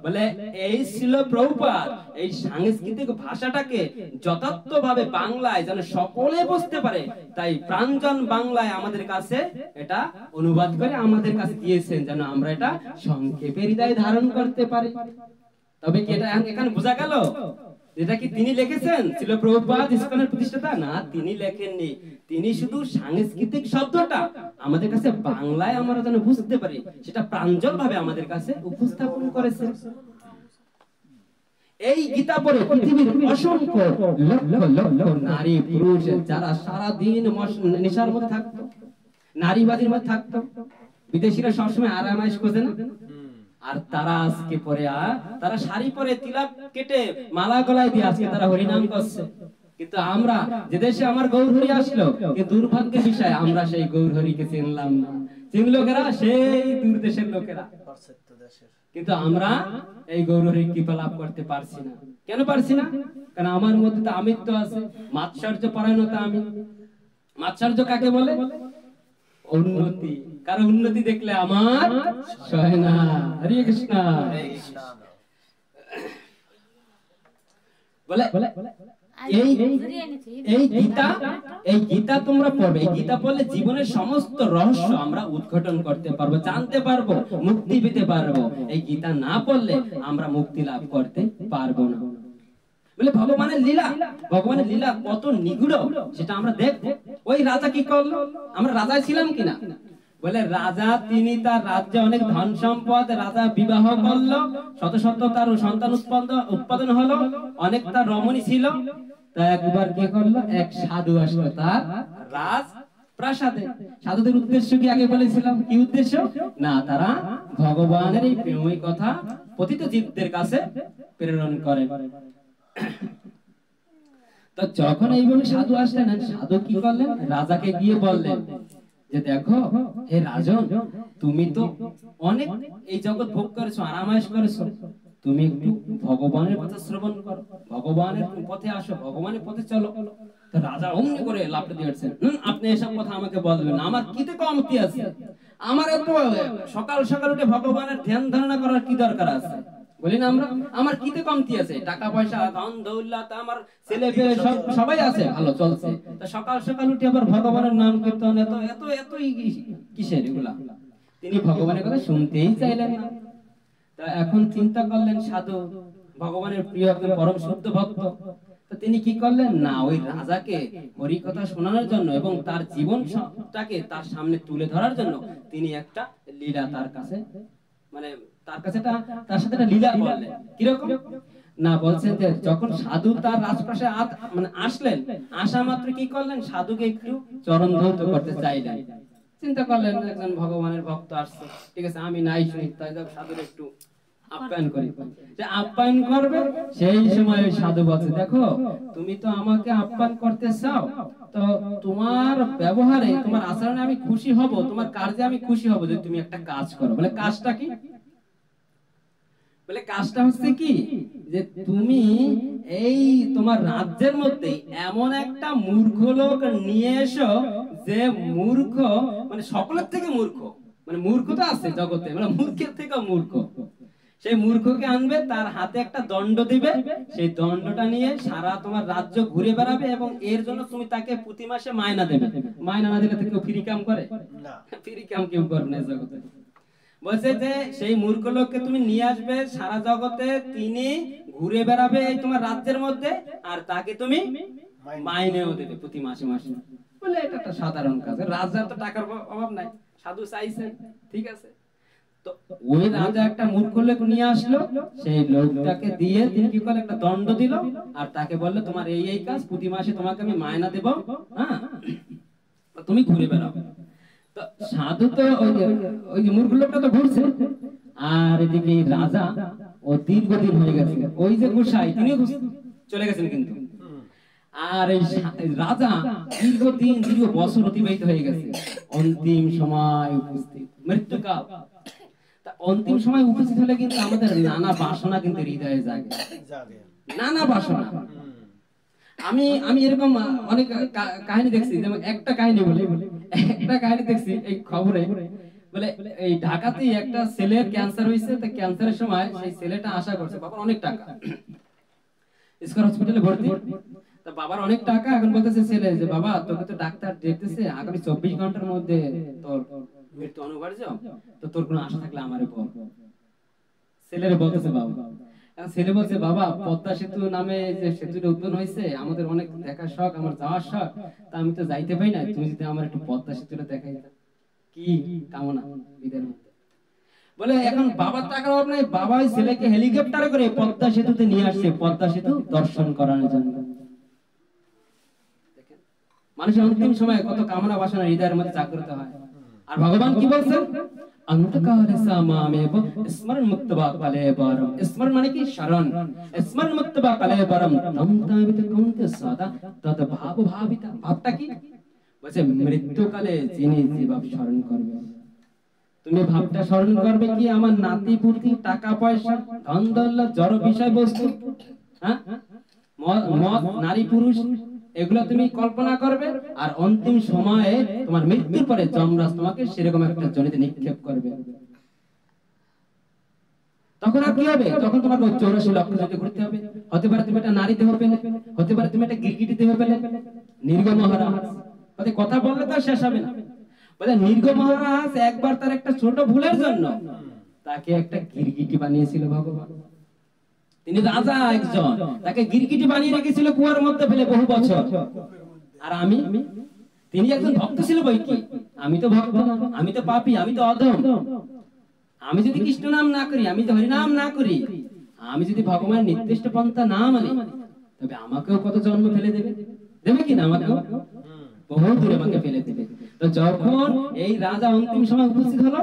বলে এই ছিল প্রভুপাদ, এই সাংস্কৃতিক ভাষাটাকে যথার্থভাবে বাংলায় যেন সকলে বুঝতে পারে, তাই প্রাঞ্জল বাংলায় আমাদের কাছে এটা অনুবাদ করে আমাদের কাছে দিয়েছেন, যেন আমরা এটা সংক্ষেপে হৃদয়ে ধারণ করতে পারি। তবে কি এটা এখানে বোঝা গেল এটা কি তিনি লিখেছেন? ছিল প্রভুপাদ ইসকনের প্রতিষ্ঠাতা? না, তিনি লেখেননি। তিনি শুধু সাংস্কৃতিক শব্দটা আমাদের কাছে বাংলায় আমরা যেন বুঝতে পারি, সেটা প্রাঞ্জল ভাবে আমাদের কাছে উপস্থাপন করেছেন। এই গীতা পড়ে পৃথিবীর অসংখ্য লক্ষ লক্ষ নারী পুরুষ যারা সারা দিন নেশার মধ্যে থাকতো, নারীবাদীর মধ্যে থাকতো, বিদেশিরা সবসময় আরামাইশ খোঁজে না, আর তারা আজকে পরে তারা শাড়ি পরে তিলক কেটে মালা গলায় দিয়ে আজকে তারা হরিনাম করছে। কিন্তু আমরা যে দেশে আমার গৌরহরি আসলো, কিন্তু দুর্ভাগ্যের বিষয় আমরা সেই গৌরহরিকে চিনলাম না। চিনলো কারা? সেই দূর দেশের লোকেরা। কিন্তু আমরা এই গৌরহরির কৃপা লাভ করতে পারছি না। কেন পারছি না? কারণ আমার মধ্যে তো আমিত্ব আছে, মাৎসর্য পরায়ণতা। আমি মাৎসর্য কাকে বলে? উন্নতি। কারণ উন্নতি দেখলে আমার সয় না। হরে কৃষ্ণ। বলে এই গীতা তোমরা পড়বে। এই গীতা পড়লে জীবনের সমস্ত রহস্য আমরা উদ্ঘাটন করতে পারবো, জানতে পারবো, মুক্তি পেতে পারবো। এই গীতা না পড়লে আমরা মুক্তি লাভ করতে পারবো না। বলে ভগবানের লীলা, ভগবানের লীলা কত নিগুড় সেটা আমরা দেখবো। ওই রাজা কি করলো? আমরা রাজা ছিলাম কিনা? বলে রাজা তিনি তার রাজ্যে অনেক ধন সম্পদ, রাজা বিবাহ করলো, শত শত তার সন্তান উৎপাদন হলো, অনেক তার রমণী ছিল। তা একবার কি করলো, এক সাধু আসলো তার রাজ প্রাসাদে। সাধুদের উদ্দেশ্য কি আগে বলেছিলাম, কি উদ্দেশ্য না, তারা ভগবানের এই প্রেমময় কথা পতিত জীবদের কাছে প্রেরণ করে। তো যখন এইভাবে সাধু আসলেন, সাধু কি করলেন, রাজাকে গিয়ে বললেন যে দেখো হে রাজন, তুমি তো অনেক এই জগৎ ভোগ করেছো, আরামায়েশ করেছো, তুমি একটু ভগবানের কথা শ্রবণ করো, ভগবানের পথে আসো, ভগবানের পথে চলো। তো রাজা অমনি করে লাফে দিয়েছেন, আপনি এসব কথা আমাকে বলবেন না, আমার কিতে কমতি আছে, আমার একটু সকাল সকাল উঠে ভগবানের ধ্যান ধারণা করার কি দরকার আছে, বলি না আমরা, আমার কিতে কমতি আছে, টাকা পয়সা ধন দৌলত আমার ছেলে পেলে সবাই আছে, ভালো চলছে, তা সকাল সকাল উঠে আবার ভগবানের নাম কীর্তন এত এত এতই কিসের এগুলা? তিনি ভগবানের কথা শুনতেই চাইলেন না। তা এখন চিন্তা করলেন সাধু, ভগবানের প্রিয় একজন পরম শুদ্ধ ভক্ত, তো তিনি কি করলেন না, ওই রাজাকে হরি কথা শোনানোর জন্য এবং তার জীবনটাকে তার সামনে তুলে ধরার জন্য তিনি একটা লীলা তার কাছে, মানে তার কাছে তার সাথে একটা লীলা করলেন। কিরকম না, বলছেন যে যখন সাধু তার রাজপ্রাসাদে মানে আসলেন, আসা মাত্র কি করলেন, সাধুকে একটু চরণ ধৌত করতে চাইলেন। চিন্তা করলেন একজন ভগবানের ভক্ত আসছে, ঠিক আছে আমি নাই শুনি, তাই সাধুর একটু আপ্যায়ন করি। যে আপ্যায়ন করবে, সেই সময় সাধু বলছে দেখো তুমি তো আমাকে আপ্যায়ন করতে চাও, তো তোমার ব্যবহারে তোমার আচরণে আমি খুশি হব, তোমার কার্যে আমি খুশি হব যদি তুমি একটা কাজ করো। বলে কাজটা কি? বলে কাজটা হচ্ছে কি, যে তুমি এই তোমার রাজ্যের মধ্যে এমন একটা মূর্খ লোক নিয়ে এসো, যে মূর্খ মানে সকলের থেকে মূর্খ, মানে মূর্খ তো আছে জগতে, মানে মূর্খের থেকে মূর্খ, সেই মূর্খকে আনবে, তার হাতে একটা দণ্ড দিবে, সেই দণ্ডটা নিয়ে সারা তোমার রাজ্য ঘুরে বেড়াবে এবং এর জন্য তুমি তাকে প্রতি মাসে মায়না দেবে। মায়না না দিলে তো কেউ ফ্রি কাম করে না, ফ্রি কাম কেউ করে না জগতে। বলছে যে সেই মূর্খ লোককে তুমি নিয়ে আসবে সারা জগতে, তিনি ঘুরে বেড়াবে এই তোমার রাজ্যের মধ্যে, আর তাকে তুমি মাইনেও দেবে প্রতি মাসে মাসে। বলে এটা একটা সাধারণ কাজ, রাজার তো টাকার অভাব নাই, সাধু চাইছেন, ঠিক আছে। তো ওই রাজা একটা মূর্খ লোক নিয়ে আসলো, সেই লোকটাকে দিয়ে তিনি কি করলেন, একটা দণ্ড দিল, আর তাকে বললো তোমার এই এই কাজ, প্রতি মাসে তোমাকে আমি মায়না দেব, হ্যাঁ তুমি ঘুরে বেড়াও। তো সাধু তো ওই যে মূর্খ লোকটা তো ঘুরছে, আর এদিকে রাজা ও দীর্ঘদিন হয়ে গেছে, ওই যে গোসাই তিনিও চলে গেছেন কিন্তু, আর এই রাজা দীর্ঘদিন দীর্ঘ বছর অতিবাহিত হয়ে গেছে, অন্তিম সময় উপস্থিত, মৃত্যুকাল। অন্তিম সময় উপস্থিত হলে কিন্তু আমাদের নানা বাসনা কিন্তু হৃদয়ে জাগে, নানা বাসনা। আমি এরকম অনেক কাহিনী দেখছি, যেমন একটা কাহিনী বলি, একটা কাহিনী দেখছি এই খবরে, বলে এই ঢাকাতেই একটা ছেলের ক্যান্সার হয়েছে, তো ক্যান্সারের সময় সেই ছেলেটা আশা করছে বাবার অনেক টাকা, স্কয়ার হসপিটালে ভর্তি, তো বাবার অনেক টাকা, এখন বলতেছে ছেলে যে বাবা তোকে তো ডাক্তার দেখতেছে আগামী 24 ঘন্টার মধ্যে তোর মৃত্যু অনিবার্য, তো তোর কোনো আশা থাকলে আমারে বল। ছেলেরে বলতেছে বাবা, এখন ছেলে বলছে বাবা পদ্মা সেতু নামে যে সেতুটা উদ্বোধন হয়েছে, আমাদের অনেক দেখার শখ, আমার যাওয়ার শখ, তা আমি তো যাইতে পাই না, তুমি যদি আমার একটু পদ্মা সেতুটা দেখাই দাও, কি কামনা বিদের মধ্যে। বলে এখন বাবার টাকার অভাব নাই, বাবা ওই ছেলেকে হেলিকপ্টারে করে পদ্মা সেতুতে নিয়ে আসছে, পদ্মা সেতু দর্শন করানোর জন্য। দেখেন মানুষের অন্তিম সময়ে কত কামনা বাসনা হৃদয়ের মধ্যে জাগ্রত হয়। আর ভগবান কি বলছেন, অন্তকালে সামামেব স্মরণ মুক্তবা কলেবরম। স্মরণ মানে কি শরণ, স্মরণ মুক্তবা কলেবরম তমতাবিত কুন্ত সদা তদ ভাব ভাবিতা। ভাবটা কি বলছে, মৃত্যুকালে যিনি যেভাবে স্মরণ করবে, তুমি ভাবটা স্মরণ করবে কি আমার নাতি পুতি, টাকা পয়সা, ধন দৌলত, জড় বিষয়বস্তু, হ্যাঁ মদ নারী পুরুষ, এগুলো তুমি কল্পনা করবে, আর অন্তিম সময়ে তোমার মৃত্যুর পরে যমরাজ তোমাকে সেরকম একটা জনিতে নিক্ষেপ করবে। তখন আর কি হবে, তখন তোমার 84 লক্ষ জনিতে ঘুরতে হবে, হতে পারে তুমি একটা নারী দেহ পেলে, হতে পারে তুমি একটা গিরগিটি দেহ পেলে। নির্গ মহারাজ কথা বললে তো শেষ হবে না, বলে নির্গ মহারাজ একবার তার একটা ছোট ভুলের জন্য তাকে একটা গিরগিটি বানিয়েছিল ভগবান। তিনি রাজা একজন, তাকে গিরগিটি বানিয়ে রেখেছিল কুয়ার মধ্যে ফেলে বহু বছর। আর আমি তিনি একজন ভক্ত ছিল বই কি, আমি তো ভক্ত না, আমি তো পাপী, আমি তো অধম। আমি যদি কৃষ্ণ নাম না করি, আমি যদি হরিনাম না করি, আমি যদি ভগবানের নির্দিষ্ট পন্থা না মানি, তবে আমাকেও কত জন্ম ফেলে দেবে, দেবে কিনা? আমাকেও বহু দূরে আমাকে ফেলে দেবে। তো যখন এই রাজা অন্তিম সময় উপস্থিত হলো,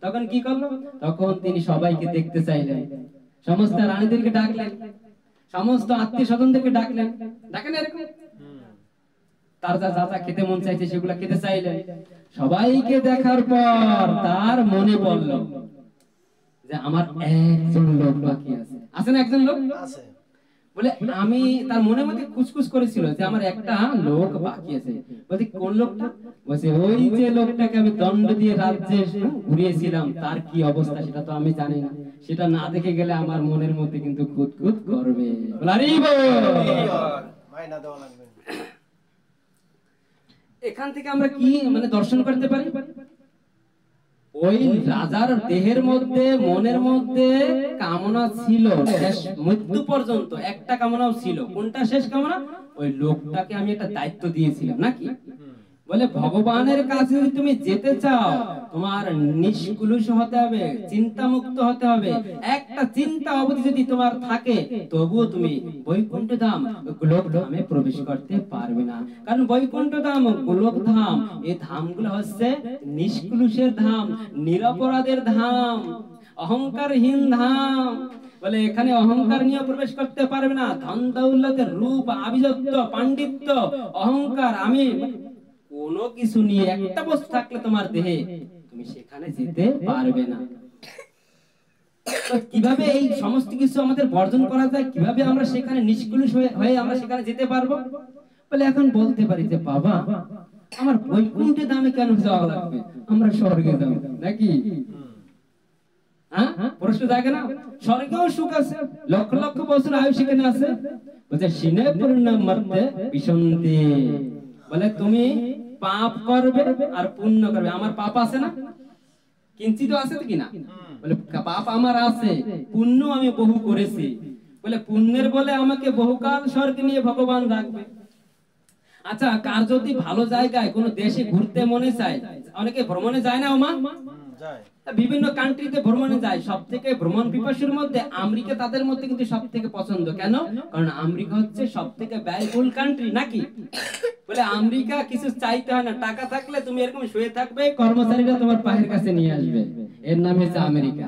তখন কি করলো? তখন তিনি সবাইকে দেখতে চাইলেন, সমস্ত রানীদেরকে ডাকলেন, সমস্ত আত্মীয় স্বজনদেরকে ডাকলেন, ডাকেন এরকম। তার যা যা যা খেতে মন চাইছে সেগুলা খেতে চাইলেন। সবাইকে দেখার পর তার মনে পড়ল যে আমার একজন লোক বাকি আছে। আছে না একজন লোক? আছে। বলে আমি, তার মনে মধ্যে কুচকুচ করেছিল যে আমার একটা লোক বাকি আছে। বলছে কোন লোকটা? বলছে ওই যে লোকটাকে আমি দণ্ড দিয়ে রাজ্যে ঘুরিয়েছিলাম, তার কি অবস্থা সেটা তো আমি জানি না। সেটা না দেখে গেলে আমার মনের মধ্যে কিন্তু খুঁতখুত করবে। এখান থেকে আমরা কি মানে দর্শন করতে পারি? ওই রাজার দেহের মধ্যে, মনের মধ্যে কামনা ছিল, শেষ মৃত্যু পর্যন্ত একটা কামনাও ছিল। কোনটা শেষ কামনা? ওই লোকটাকে আমি একটা দায়িত্ব দিয়েছিলাম নাকি। বলে ভগবানের কাছে যদি তুমি যেতে চাও, তোমার নিষ্কুলুষ হতে হবে, চিন্তা মুক্ত হতে হবে। একটা চিন্তা অবধি যদি তোমার থাকে, তবুও তুমি বৈকুণ্ঠ ধাম, গোলক ধামে প্রবেশ করতে পারবে না। কারণ বৈকুণ্ঠ ধাম, গোলক ধাম, এই ধামগুলো হচ্ছে নিষ্কুলুষের ধাম, নিরপরাধের ধাম, অহংকারহীন ধাম। বলে এখানে অহংকার নিয়ে প্রবেশ করতে পারবে না। ধন দৌলতের রূপ, আভিজাত্য, পাণ্ডিত্য, অহংকার, আমি কোনো কিছু নিয়ে একটা বস্তু থাকলে তোমার দেহে, তুমি সেখানে যেতে পারবে না। কিভাবে এই সমস্ত কিছু আমাদের বর্জন করা যায়? কিভাবে আমরা সেখানে নিষ্কুলুষ হয়ে আমরা সেখানে যেতে পারবো? বলে এখন বলতে পারি যে বাবা, আমার বৈকুণ্ঠে ধামে কেন যাওয়া লাগবে? আমরা স্বর্গে যাব নাকি? হ্যাঁ, প্রশ্ন জাগে না? স্বর্গেও সুখ আছে, লক্ষ লক্ষ বছর আয়ু সেখানে আছে। বলছে সিনে পূর্ণম মর্তে বিশন্তি। বলে তুমি পাপ করবে আর পুণ্য করবে। আমার পাপ আছে না? কিঞ্চিত আছে কি না? বলে পাপ আমার আছে, পুণ্য আমি বহু করেছি। বলে পুণ্যের বলে আমাকে বহুকাল স্বর্গে নিয়ে ভগবান রাখবে। আচ্ছা, কার যদি ভালো জায়গায় কোন দেশে ঘুরতে মনে চায়, অনেকে ভ্রমণে যায় না ওমা? যায়। বিভিন্ন কান্ট্রিতে ভ্রমণে যায়। সবথেকে ভ্রমণ পিপাসুর মধ্যে আমেরিকা তাদের মধ্যে কিন্তু সবথেকে পছন্দ। কেন? কারণ আমেরিকা হচ্ছে সবথেকে ব্যয়বহুল কান্ট্রি নাকি। বলে আমেরিকা কিছু চাইতে হয় না, টাকা থাকলে তুমি এরকম শুয়ে থাকবে, কর্মচারীরা তোমার পায়ের কাছে নিয়ে আসবে, এর নাম হচ্ছে আমেরিকা।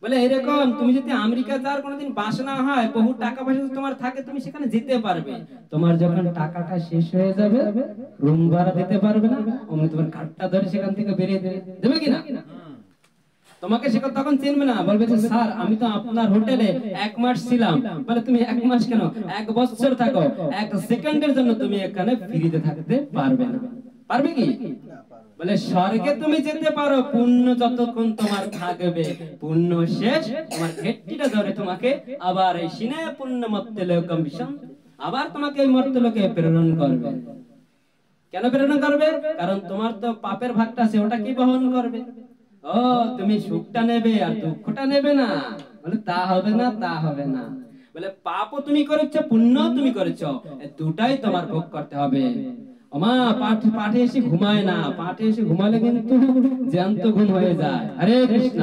বলে এরকম তুমি যদি আমেরিকা যাওয়ার কোনোদিন বাসনা হয়, বহু টাকা পয়সা তোমার থাকে, তুমি সেখানে যেতে পারবে। তোমার যখন টাকাটা শেষ হয়ে যাবে, রুম ভাড়া দিতে পারবে না, অমনি তোমার কার্ডটা ধরে সেখান থেকে বেরিয়ে দেবে কিনা। তোমাকে সে তখন চিনবে না, বলবে যে স্যার আমি তো আপনার হোটেলে 1 মাস ছিলাম। বলে তুমি 1 মাস কেন, 1 বছর থাকো, 1 সেকেন্ডের জন্য তুমি এখানে ফ্রিতে থাকতে পারবে না। পারবে কি? বলে স্বর্গে তুমি যেতে পারো, পুণ্য যতক্ষণ তোমার থাকবে, পুণ্য শেষ, তোমার ঘেট্টিটা ধরে তোমাকে আবার এই সিনে পুণ্য মর্তে লোকম বিশন্তি, আবার তোমাকে এই মর্তলোকে প্রেরণ করবে। কেন প্রেরণ করবে? কারণ তোমার তো পাপের ভাগটা আছে, ওটা কি বহন করবে? ও তুমি সুখটা নেবে আর দুঃখটা নেবে না। বলে তা হবে না, তা হবে না। বলে পাপও তুমি করেছো, পুণ্য তুমি করেছো, দুটাই তোমার ভোগ করতে হবে। ওমা পাঠে এসে ঘুমায় না, পাঠে এসে ঘুমালে কিন্তু জ্যান্ত ঘুম হয়ে যায়। হরে কৃষ্ণ।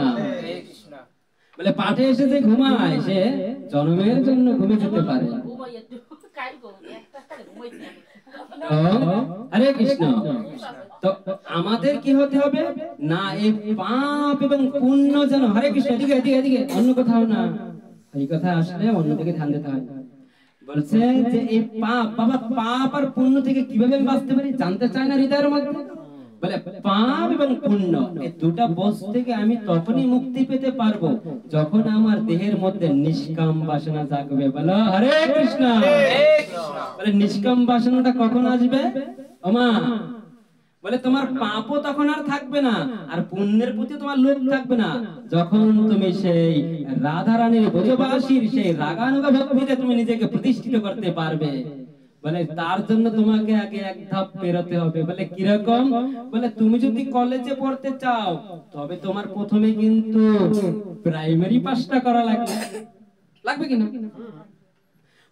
বলে পাঠে এসে যে ঘুমায়, সে জন্মের জন্য ঘুমে যেতে পারে। হরে কৃষ্ণ। তো আমাদের কি হতে হবে না, এই পাপ এবং পুণ্য যেন, হরে কৃষ্ণ, এদিকে এদিকে এদিকে, অন্য কোথাও না, এই কথা আসলে অন্যদিকে ধ্যান দিতে হয়। বলছে যে এই পাপ, বাবা পাপ আর পুণ্য থেকে কিভাবে বাঁচতে পারি জানতে চায় না হৃদয়ের মধ্যে। বলে পাপ এবং পুণ্য এই দুটা বস্তু থেকে আমি তখনই মুক্তি পেতে পারবো যখন আমার দেহের মধ্যে নিষ্কাম বাসনা জাগবে। বলো হরে কৃষ্ণ। বলে নিষ্কাম বাসনাটা কখন আসবে ওমা? বলে তোমার পাপও তখন আর থাকবে না, আর পুণ্যের প্রতি তোমার লোভ থাকবে না, যখন তুমি সেই রাধা রানীর ব্রজবাসীর সেই রাগানুগা ভক্তিতে তুমি নিজেকে প্রতিষ্ঠিত করতে পারবে। বলে তার জন্য তোমাকে আগে এক ধাপ পেরোতে হবে। বলে কিরকম? বলে তুমি যদি কলেজে পড়তে চাও, তবে তোমার প্রথমে কিন্তু প্রাইমারি পাসটা করা লাগবে, লাগবে কিনা?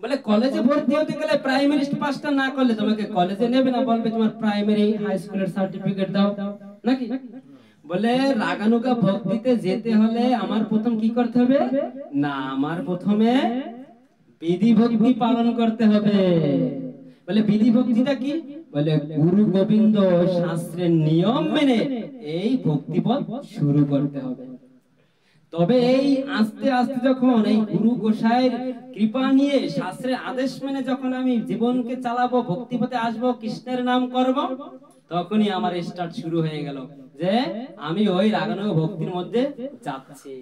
বলে কলেজে ভর্তি হতে গেলে প্রাইমারি পাসটা না করলে তোমাকে কলেজে নেবে না, বলবে তোমার প্রাইমারি হাই স্কুলের সার্টিফিকেট দাও নাকি। বলে রাগানুগা ভক্তিতে যেতে হলে আমার প্রথম কি করতে হবে না, আমার প্রথমে বিধি ভক্তি পালন করতে হবে। বলে বিধি ভক্তিটা কি, বলে গুরু গোবিন্দ শাস্ত্রের নিয়ম মেনে এই ভক্তিপথ শুরু করতে হবে। তবে এই আস্তে আস্তে যখন এই গুরু গোসাইয়ের কৃপা নিয়ে শাস্ত্রের আদেশ মেনে যখন আমি জীবনকে চালাবো, ভক্তিপথে আসবো, কৃষ্ণের নাম করব, তখনই আমার স্টার্ট শুরু হয়ে গেল যে আমি ওই রাগানুগ ভক্তির মধ্যে যাচ্ছি।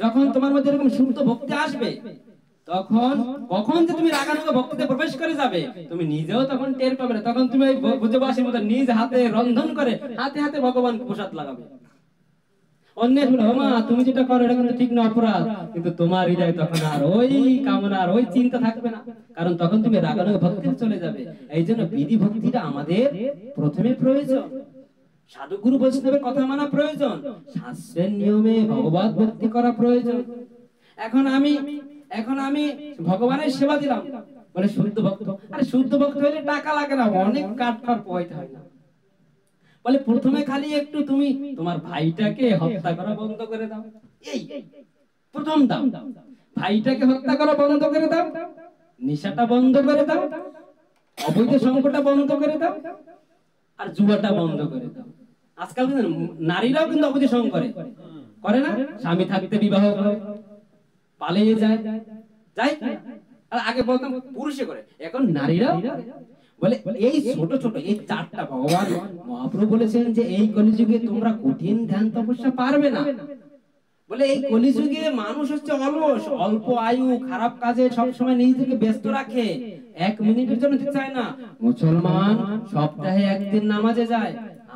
যখন তোমার মধ্যে এরকম শুদ্ধ ভক্তি আসবে, তখন কখন যে তুমি রাগানুগ ভক্তিতে প্রবেশ করে যাবে তুমি নিজেও তখন টের পাবে না। তখন তুমি বুঝবাসীর মতো নিজ হাতে রন্ধন করে হাতে হাতে ভগবানকে প্রসাদ লাগাবে। অন্যের বলে মা তুমি যেটা করো এটা কিন্তু ঠিক না, অপরাধ, কিন্তু তোমার হৃদয়ে তখন আর ওই কামনা আর ওই চিন্তা থাকবে না, কারণ তখন তুমি রাগানুগ ভক্তিতে চলে যাবে। এই জন্য বিধি ভক্তিটা আমাদের প্রথমে প্রয়োজন, সাধু গুরু বৈষ্ণবের কথা মানা প্রয়োজন, শাস্ত্রের নিয়মে ভগবত ভক্তি করা প্রয়োজন। এখন আমি ভগবানের সেবা দিলাম, বলে শুদ্ধ ভক্ত। আরে শুদ্ধ ভক্ত হলে টাকা লাগে না, অনেক কাঠ খড় পোহাইতে হয় না। বলে প্রথমে খালি একটু তুমি তোমার ভাইটাকে হত্যা করা বন্ধ করে দাও, এই প্রথম দাও, ভাইটাকে হত্যা করা বন্ধ করে দাও, নেশাটা বন্ধ করে দাও, অবৈধ সংকটটা বন্ধ করে দাও, আর জুয়াটা বন্ধ করে দাও। আজকাল কিন্তু নারীরাও কিন্তু অবৈধ সঙ্গ করে না, স্বামী থাকতে বিবাহ করে পালিয়ে যায়, আর আগে বলতাম পুরুষে করে, এখন নারীরাও। বলে এই ছোট ছোট এই চারটা ভগবান মহাপ্রভু বলেছেন যে এই কলিযুগে তোমরা কঠিন ধ্যান তপস্যা পারবে না। বলে এই কলিযুগে মানুষ হচ্ছে অলস, অল্প আয়ু, খারাপ কাজে সব সময় নিজেকে ব্যস্ত রাখে, এক মিনিটের জন্য চায় না। মুসলমান সপ্তাহে একদিন নামাজে যায়,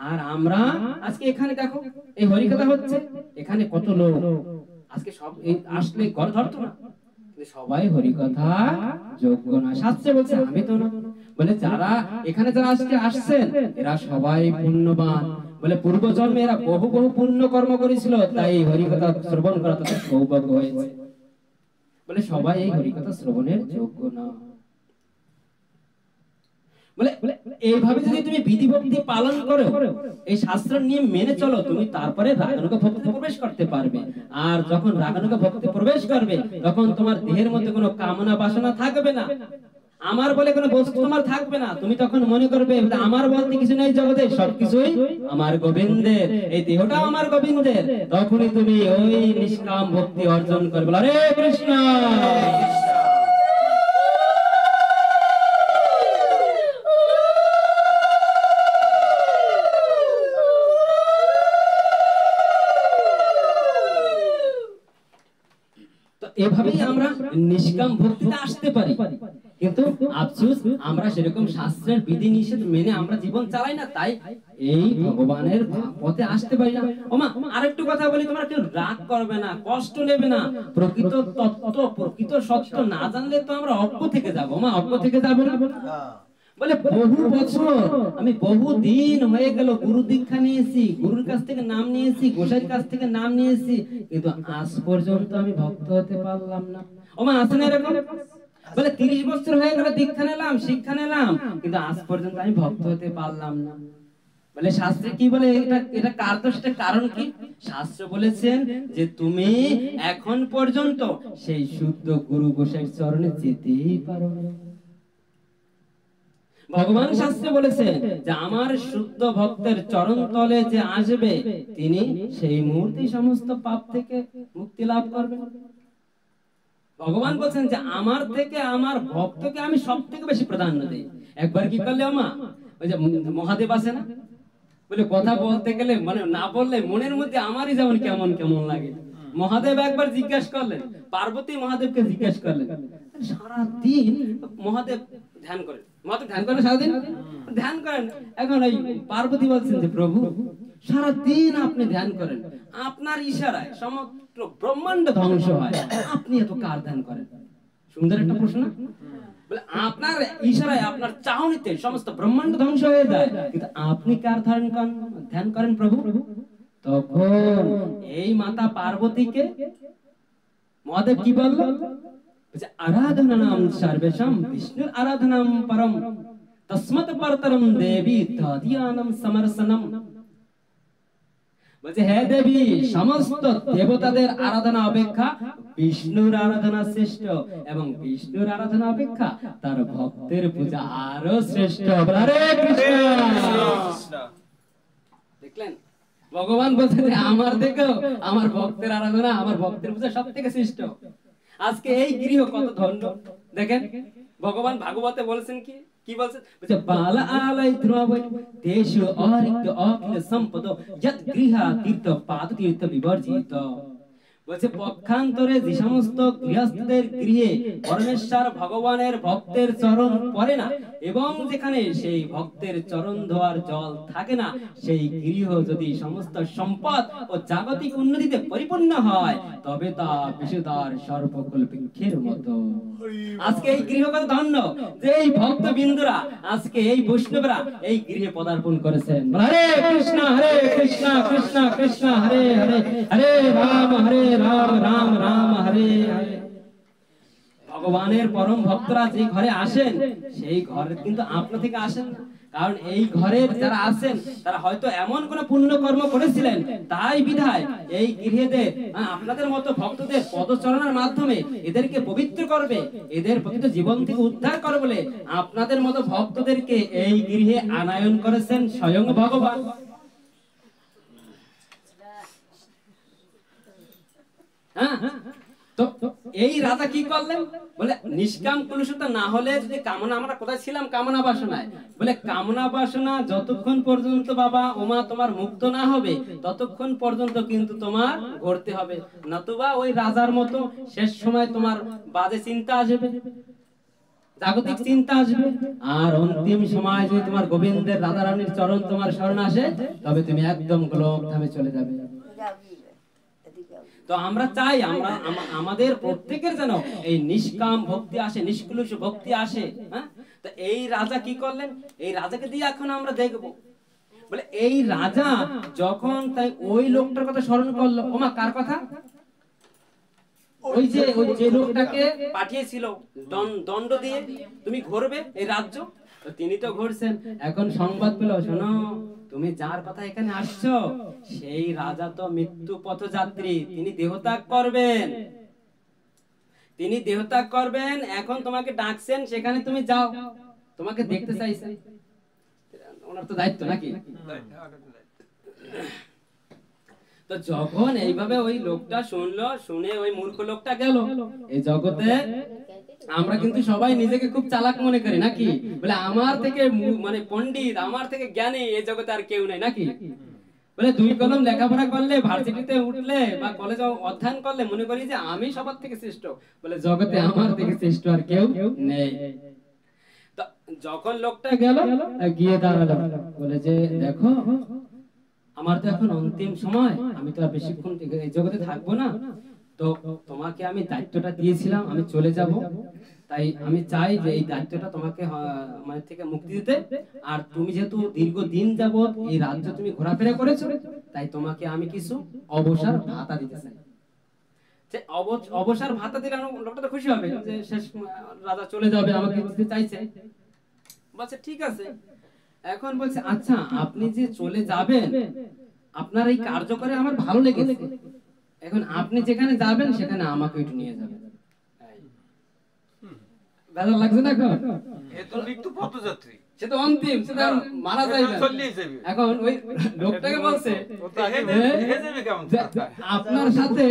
আর আমরা আজকে এখানে দেখো এই হরিকথা হচ্ছে, এখানে কত লোক আজকে সব আসলে ঘর ধরতো না, সবাই হরিকথা যোগ্য না, শাস্ত্রে বলছে আমি তো না। বলে যারা এখানে যারা আজকে আসছেন এরা সবাই পুণ্যবান, বলে পূর্ব জন্মে এরা বহু বহু পুণ্য কর্ম করেছিল, তাই হরিকথা শ্রবণ করা তাদের সৌভাগ্য হয়েছে। বলে সবাই এই হরিকথা শ্রবণের যোগ্য না। বলে এইভাবে যদি তুমি বিধি ভক্তি পালন করো, এই শাস্ত্রের নিয়ম মেনে চলো, তুমি তারপরে রাগানুগ ভক্তিতে প্রবেশ করতে পারবে। আর যখন রাগানুগ ভক্তিতে প্রবেশ করবে তখন তোমার দেহের মধ্যে কোনো কামনা বাসনা থাকবে না, আমার বলে কোনো বস্তু তোমার থাকবে না। তুমি তখন মনে করবে আমার বলতে কিছু নেই জগতে, সবকিছুই আমার গোবিন্দের, এই দেহটাও আমার গোবিন্দের। তখনই তুমি ওই নিষ্কাম ভক্তি অর্জন করবে। হরে কৃষ্ণ। এভাবেই আমরা নিষ্কাম ভক্তিতে আসতে পারি, কিন্তু আফসোস আমরা সেরকম শাস্ত্রের বিধি নিষেধ মেনে আমরা জীবন চালাই না, তাই এই ভগবানের পথে আসতে পারি না। ওমা আরেকটু কথা বলি, তোমরা কেউ রাগ করবে না, কষ্ট নেবে না। প্রকৃত তত্ত্ব প্রকৃত সত্য না জানলে তো আমরা অজ্ঞ থেকে যাবো। ওমা অজ্ঞ থেকে যাবো না। বলে বহু বছর আমি বহু দিন হয়ে গেল গুরু দীক্ষা নিয়েছি, গুরুর কাছ থেকে নাম নিয়েছি, গোসাইয়ের কাছ থেকে নাম নিয়েছি, কিন্তু আজ পর্যন্ত আমি ভক্ত হতে পারলাম না। ওমা আছে না এরকম? বলে 30 বছর হয়ে গেল দীক্ষা নিলাম, শিক্ষা নিলাম, কিন্তু আজ পর্যন্ত আমি ভক্ত হতে পারলাম না। বলে শাস্ত্রে কি বলে, এটা কার দোষ, এটা কারণ কি? শাস্ত্র বলেছেন যে তুমি এখন পর্যন্ত সেই শুদ্ধ গুরু গোসাইয়ের চরণে যেতেই পারো না। ভগবান শাস্ত্রে বলেছেন যে আমার শুদ্ধ ভক্তের চরণ তলে যে আসবে তিনি সেই মুহূর্তে সমস্ত পাপ থেকে মুক্তি লাভ করবেন। ভগবান বলেছেন যে আমার থেকে আমার ভক্তকে আমি সবথেকে বেশি প্রাধান্য দেই। একবার কি করলে আমা ওই যে মহাদেব আছে না, বলে কথা বলতে গেলে মানে না বললে মনের মধ্যে আমারই যেমন কেমন কেমন লাগে। মহাদেব একবার জিজ্ঞাসা করলেন, পার্বতী মহাদেবকে জিজ্ঞাসা করলেন, সারা দিন মহাদেব ধ্যান করেন, মহাদেব ধ্যান করেন, সারাদিন ধ্যান করেন। এখন ওই পার্বতী বলছেন যে প্রভু সারা দিন আপনি ধ্যান করেন, আপনার ইশারায় সমগ্র ব্রহ্মাণ্ড ধ্বংস হয়, আপনি এত কার ধ্যান করেন? সুন্দর একটা প্রশ্ন। বলে আপনার ইশারায় আপনার চাহনিতে সমস্ত ব্রহ্মাণ্ড ধ্বংস হয়ে যায়, কিন্তু আপনি কার ধ্যান করেন প্রভু? তখন এই মাতা পার্বতীকে মহাদেব কি বলল? বলছে আরাধনানাম সর্বেষাম বিষ্ণুর আরাধনাম পরম তস্মাৎ পরতরম দেবী তদিয়ানাম সমর্সনম। বলছে হে দেবী, সমস্ত দেবতাদের আরাধনা অপেক্ষা বিষ্ণুর আরাধনা শ্রেষ্ঠ, এবং বিষ্ণুর আরাধনা অপেক্ষা তার ভক্তের পূজা আরো শ্রেষ্ঠ। হরে কৃষ্ণ। দেখলেন, ভগবান বলছে যে আমার থেকেও আমার ভক্তের আরাধনা, আমার ভক্তের পূজা সব থেকে শ্রেষ্ঠ। আজকে এই গৃহ কত ধন্য দেখেন। ভগবান ভাগবতে বলেছেন কি কি বলছেন? বলছে বাল আলয় ধ্রুবই দেশু অরিক্ত অখিল সম্পদ যৎ গৃহ তীর্থ পাদ তীর্থ বিবর্জিত। বলছে পক্ষান্তরে যে সমস্ত গৃহস্থদের গৃহে পরমেশ্বর ভগবানের ভক্তের চরণ পড়ে না, এবং যেখানে সেই ভক্তের চরণ ধোয়ার জল থাকে না, সেই গৃহ যদি সমস্ত সম্পদ ও জাগতিক উন্নতিতে পরিপূর্ণ হয়, তবে তা বিষধর সর্বকল্পিক্ষের মতো। আজকে এই গৃহগত ধন্য যে এই ভক্ত বিন্দুরা, আজকে এই বৈষ্ণবরা এই গৃহে পদার্পণ করেছেন। হরে কৃষ্ণ কৃষ্ণ কৃষ্ণ হরে হরে, হরে রাম রাম রাম হরে হরে। ভগবানের পরম ভক্তরা যে ঘরে আসেন, সেই ঘরে কিন্তু আপনা থেকে আসেন না। কারণ এই ঘরের যারা আছেন তারা হয়তো এমন কোন পুণ্য কর্ম করেছিলেন, তাই বিধায় এই গৃহেদের আপনাদের মতো ভক্তদের পদচরণের মাধ্যমে এদেরকে পবিত্র করবে, এদের পতিত জীবন থেকে উদ্ধার করবে বলে আপনাদের মতো ভক্তদেরকে এই গৃহে আনায়ন করেছেন স্বয়ং ভগবান। তো এই রাজা কি করলেন? বলে নিষ্কাম কলুষতা না হলে যদি কামনা, আমরা কোথায় ছিলাম? কামনা বাসনায়। বলে কামনা বাসনা যতক্ষণ পর্যন্ত বাবা ওমা তোমার মুক্ত না হবে, ততক্ষণ পর্যন্ত কিন্তু তোমার ঘুরতে হবে, নতুবা ওই রাজার মতো শেষ সময় তোমার বাজে চিন্তা আসবে, জাগতিক চিন্তা আসবে, আর অন্তিম সময় যদি তোমার গোবিন্দের রাধা রানীর চরণ তোমার শরণ আসে, তবে তুমি একদম গোলক ধামে চলে যাবে। তো আমরা চাই আমাদের প্রত্যেকের যেন এই নিষ্কাম ভক্তি আসে, নিষ্কলুষ ভক্তি আসে। হ্যাঁ, তো এই রাজা কি করলেন? এই রাজাকে দিয়ে এখন আমরা দেখব। বলে এই রাজা যখন তাই ওই লোকটার কথা স্মরণ করলো, ওমা কার কথা? ওই যে লোকটাকে পাঠিয়েছিল দণ্ড দিয়ে তুমি ঘুরবে এই রাজ্য, তো তিনি তো ঘুরছেন। এখন সংবাদ পেল, শোনো তুমি যার কথা এখানে আসছো, সেই রাজা তো মৃত্যু পথযাত্রী, তিনি দেহত্যাগ করবেন, তিনি দেহত্যাগ করবেন। এখন তোমাকে ডাকছেন, সেখানে তুমি যাও, তোমাকে দেখতে চাইছেন। ওনার তো দায়িত্ব নাকি? তো যখন এইভাবে ওই লোকটা শুনলো, শুনে ওই মূর্খ লোকটা গেল। এই জগতে আমরা কিন্তু সবাই নিজেকে খুব চালাক মনে করি নাকি? বলে আমার থেকে মানে পণ্ডিত, আমার থেকে জ্ঞানী এই জগতে আর কেউ নেই নাকি? বলে দুই কলম লেখাপড়া করলে, ভার্সিটিতে উঠলে বা কলেজে অধ্যয়ন করলে মনে করি যে আমি সবার থেকে শ্রেষ্ঠ। বলে জগতে আমার থেকে শ্রেষ্ঠ আর কেউ নেই। তো যখন লোকটা গেল, গিয়ে দাঁড়ালো, বলে যে দেখো আমার তো এখন অন্তিম সময়, আমি তো আর বেশিক্ষণ এই জগতে থাকবো না, তো তোমাকে আমি দায়িত্বটা দিয়েছিলাম, আমি চলে যাব, তাই আমি চাই যে এই দায়িত্বটা তোমাকে মানে থেকে মুক্তি দিতে। আর তুমি যেহেতু দীর্ঘদিন যাবত এই রাজ্য তুমি ঘোরাফেরা করেছো, তাই তোমাকে আমি কিছু অবসর ভাতা দিতে চাই। যে অবসর ভাতা দিলে লোকটা তো খুশি হবে যে শেষ রাজা চলে যাবে, আমাকে দিতে চাইছে। বলছে ঠিক আছে। এখন বলছে আচ্ছা আপনি যে চলে যাবেন, আপনার এই কার্য করে আমার ভালো লেগেছে, এখন আপনি যেখানে যাবেন সেখানে আমাকে একটু নিয়ে যাবেন। বেজার লাগছে না? এখন এ তো মৃত্যু পথযাত্রী, সে তো অন্তিম, সে তো মারা যাবে। এখন ওই লোকটাকে বলছে আপনার সাথে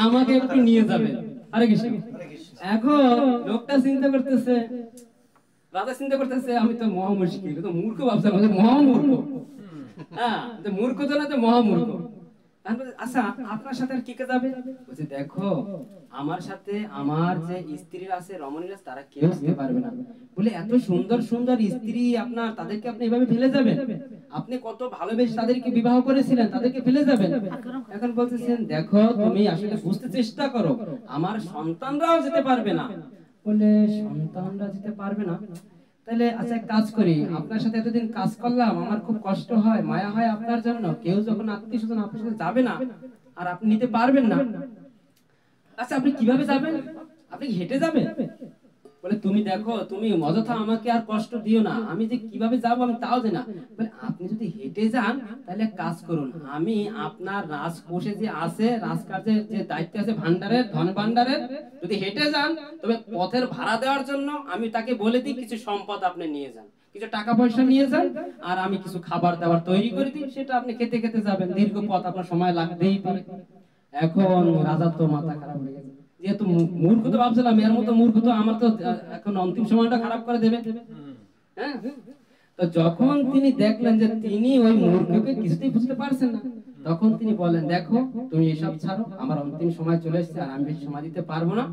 আমাকে একটু নিয়ে যাবেন। আরে কৃষ্ণ। এখন লোকটা চিন্তা করতেছে, রাজা চিন্তা করতেছে আমি তো মহা মুশকিল, তো মূর্খ ভাবছিলাম, মহা মূর্খ। হ্যাঁ, মূর্খ তো না, তো মহা মূর্খ। আচ্ছা আপনার সাথে আর কি কে যাবে? বলছে দেখো আমার সাথে আমার যে স্ত্রীরা আছে, রমণীরা, তারা কেউ যেতে পারবে না। বলে এত সুন্দর সুন্দর স্ত্রী আপনার, তাদেরকে আপনি এভাবে ফেলে যাবেন? আপনি কত ভালোবেসে তাদেরকে বিবাহ করেছিলেন, তাদেরকে ফেলে যাবেন? এখন বলতেছেন দেখো তুমি আসলে বুঝতে চেষ্টা করো, আমার সন্তানরাও যেতে পারবে না। বলে সন্তানরা যেতে পারবে না? তাহলে আচ্ছা এক কাজ করি, আপনার সাথে এতদিন কাজ করলাম, আমার খুব কষ্ট হয়, মায়া হয় আপনার জন্য, কেউ যখন আত্মীয় স্বজন আপনার সাথে যাবে না আর আপনি নিতে পারবেন না, আচ্ছা আপনি কিভাবে যাবেন? আপনি কি হেঁটে যাবেন? বলে তুমি দেখো, তুমি অযথা আমাকে আর কষ্ট দিও না, আমি যে কিভাবে যাবো আমি তাও জানি না। বলে আপনি যদি হেঁটে যান তাহলে এক কাজ করুন, আমি আপনার রাজকোষে যে আছে, রাজকার্যের যে দায়িত্ব আছে ভান্ডারের, ধন ভান্ডারের, যদি হেঁটে যান তবে পথের ভাড়া দেওয়ার জন্য আমি তাকে বলে দিই কিছু সম্পদ আপনি নিয়ে যান, কিছু টাকা পয়সা নিয়ে যান, আর আমি কিছু খাবার দাবার তৈরি করে দিই, সেটা আপনি খেতে খেতে যাবেন, দীর্ঘ পথ আপনার সময় লাগতেই পারে। এখন রাজার তো মাথা খারাপ হয়ে গেছে, যেহেতু মূর্খ তো ভাবছিলাম এর মতো মূর্খ তো আমার তো এখন অন্তিম সময়টা খারাপ করে দেবে। হ্যাঁ, তো যখন তিনি দেখলেন যে তিনি ওই মূর্খকে কিছুতেই বুঝতে পারছেন না, তখন তিনি বলেন, দেখো তুমি এসব ছাড়ো, আমার অন্তিম সময় চলে এসেছে, আর আমি বেশি সময় দিতে পারবো না,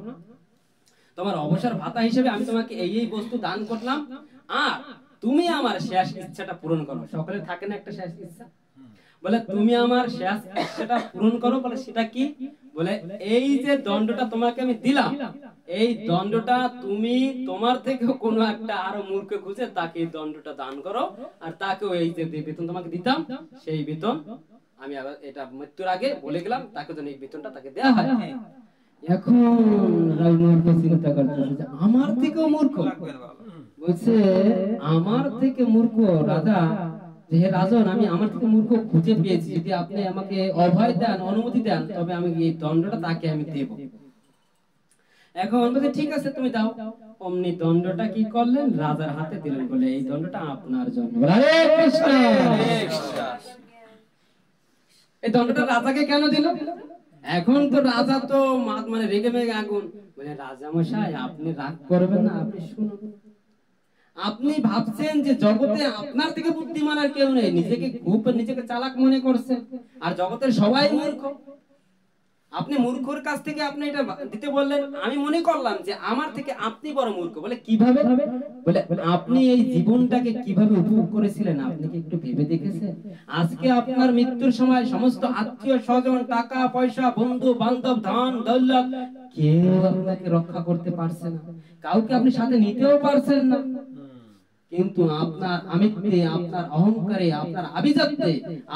তোমার অবসর ভাতা হিসেবে আমি তোমাকে এই এই বস্তু দান করলাম, আর তুমি আমার শেষ ইচ্ছাটা পূরণ করো। সকলের থাকে না একটা শেষ ইচ্ছা? বলে তুমি আমার শেষ ইচ্ছাটা পূরণ করো। বলে সেটা কি? বলে এই যে দণ্ডটা তোমাকে আমি দিলাম, এই দণ্ডটা তুমি তোমার থেকে কোনো একটা আরো মূর্খ খুঁজে তাকে এই দণ্ডটা দান করো, আর তাকেও এই যে বেতন তোমাকে দিতাম সেই বেতন আমি আবার এটা মৃত্যুর আগে বলে গেলাম, তাকে যেন এই বেতনটা তাকে দেয়া হয়। এখন রাজমূর্খ চিন্তা করতেছে যে আমার থেকেও মূর্খ, বলছে আমার থেকে মূর্খ রাজা, যে হে রাজন, আমি আমার থেকে মূর্খ খুঁজে পেয়েছি, যদি আপনি আমাকে অভয় দেন, অনুমতি দেন, তবে আমি এই দণ্ডটা তাকে আমি দেব। এখন বলছে ঠিক আছে তুমি দাও। অমনি দণ্ডটা কি করলেন, রাজার হাতে দিলেন, বলে এই দণ্ডটা আপনার জন্য। হরে কৃষ্ণ। এই দণ্ডটা রাজাকে কেন দিল? এখন তো রাজা তো মানে রেগে মেগে আগুন, বলে রাজা মশাই আপনি রাগ করবেন না, আপনি শুনুন, আপনি ভাবছেন যে জগতে আপনার থেকে বুদ্ধিমান আর কেউ নেই, নিজেকে চালাক মনে করছেন, আর জগতের সবাই মূর্খ। আপনি মূর্খর কাছ থেকে আপনি এটা দিতে বললেন, আমি মনে করলাম যে আমার থেকে আপনি বড় মূর্খ। বলে কিভাবে? বলে আপনি এই জীবনটাকে কিভাবে উপভোগ করেছিলেন আপনি কি একটু ভেবে দেখেছেন? আজকে আপনার মৃত্যুর সময় সমস্ত আত্মীয় স্বজন, টাকা পয়সা, বন্ধু বান্ধব, ধন দৌলত, কেউ আপনাকে রক্ষা করতে পারছে না, কাউকে আপনি সাথে নিতেও পারছেন না, কিন্তু আপনার আমিত্বে, আপনার অহংকারে, আপনার আভিজাত্যে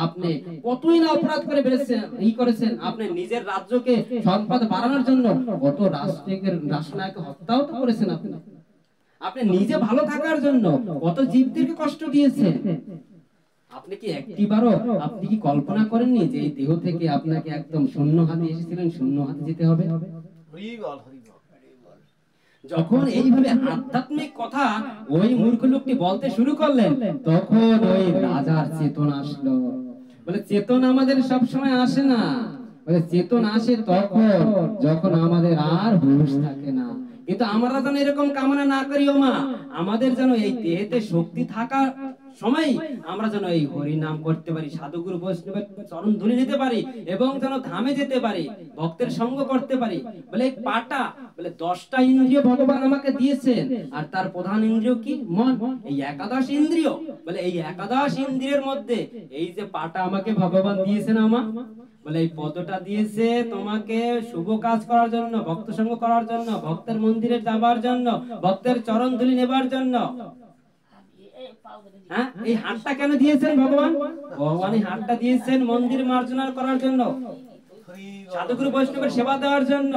আপনি কতই না অপরাধ করে বেড়েছেন, করেছেন। আপনি নিজের রাজ্যকে সম্পদ বাড়ানোর জন্য কত রাষ্ট্রনায়ককে হত্যাও তো করেছেন। আপনি নিজে ভালো থাকার জন্য কত জীবদেরকে কষ্ট দিয়েছেন। আপনি কি একটিবারও আপনি কি কল্পনা করেননি যে এই দেহ থেকে আপনাকে একদম শূন্য হাতে এসেছিলেন, শূন্য হাতে যেতে হবে? যখন এইভাবে আধ্যাত্মিক কথা ওই মূর্খ লোকটি বলতে শুরু করলেন, তখন ওই রাজার চেতনা আসলো। বলে চেতনা আমাদের সব সময় আসে না, বলে চেতনা আসে তখন যখন আমাদের আর হুঁশ থাকে না। কিন্তু আমরা যেন এরকম কামনা না করি ও মা, আমাদের যেন এই দেহেতে শক্তি থাকার সময় আমরা যেন এই হরি নাম করতে পারি, সাধুগুরু বৈষ্ণবের চরণ ধুলি নিতে পারি, এবং যেন ধামে যেতে পারি, ভক্তের সঙ্গ করতে পারি। বলে এই পাটা, বলে 10টা ইন্দ্রিয় ভগবান আমাকে দিয়েছেন, আর তার প্রধান ইন্দ্রিয় কি? মন। এই 11 ইন্দ্রিয়, বলে এই 11 ইন্দ্রিয়ের মধ্যে এই যে পাটা আমাকে ভগবান দিয়েছেন আমা, বলে এই পদটা দিয়েছে তোমাকে শুভ কাজ করার জন্য, ভক্ত সঙ্গ করার জন্য, ভক্তের মন্দিরে যাবার জন্য, ভক্তের চরণ ধুলি নেবার জন্য। হ্যাঁ, এই হাতটা কেন দিয়েছেন ভগবান? ভগবান এই হাতটা দিয়েছেন মন্দির মার্জনা করার জন্য, সাধুগুরু বৈষ্ণবের সেবা দেওয়ার জন্য,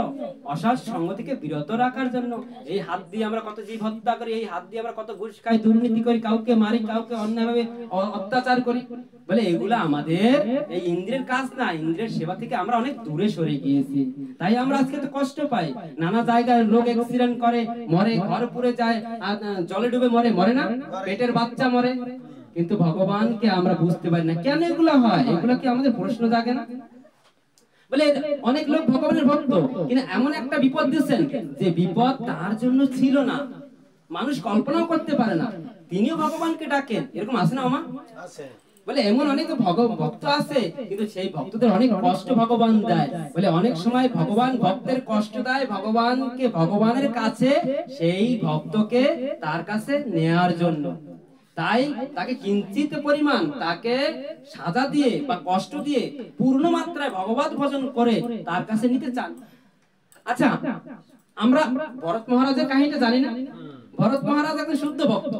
অসৎ সঙ্গ থেকে বিরত রাখার জন্য। এই হাত দিয়ে আমরা কত জীব হত্যা করি, এই হাত দিয়ে আমরা কত ঘুষ খাই, দুর্নীতি করি, কাউকে মারি, কাউকে অন্যায়ভাবে অত্যাচার করি। বলে এগুলা আমাদের এই ইন্দ্রিয়ের কাজ না, ইন্দ্রিয়ের সেবা থেকে আমরা অনেক দূরে সরে গিয়েছি, তাই আমরা আজকে তো কষ্ট পাই। নানা জায়গায় লোক অ্যাক্সিডেন্ট করে মরে, ঘর পুড়ে যায়, জলে ডুবে মরে, মরে না, পেটের বাচ্চা মরে, কিন্তু ভগবানকে আমরা বুঝতে পারি না। কেন এগুলা হয়? এগুলা কি আমাদের প্রশ্ন জাগে না? বলে অনেক লোক ভগবানের ভক্ত, কিন্তু এমন একটা বিপদ দিচ্ছেন যে বিপদ তার জন্য ছিল না, মানুষ কল্পনাও করতে পারে না, তিনিও ভগবানকে ডাকেন। এরকম আছে না মামা? আছে। বলে এমন অনেক ভক্ত আছে, কিন্তু সেই ভক্তদের অনেক কষ্ট ভগবান দেয়। বলে অনেক সময় ভগবান ভক্তের কষ্ট দেয় ভগবানকে, ভগবানের কাছে সেই ভক্তকে তার কাছে নেয়ার জন্য, তাই তাকে কিঞ্চিত পরিমাণ তাকে সাজা দিয়ে বা কষ্ট দিয়ে পূর্ণ মাত্রায় ভগবত ভজন করে তার কাছে নিতে চান। আচ্ছা, আমরা ভরত মহারাজের কাহিনীটা জানি না? ভরত মহারাজ একজন শুদ্ধ ভক্ত,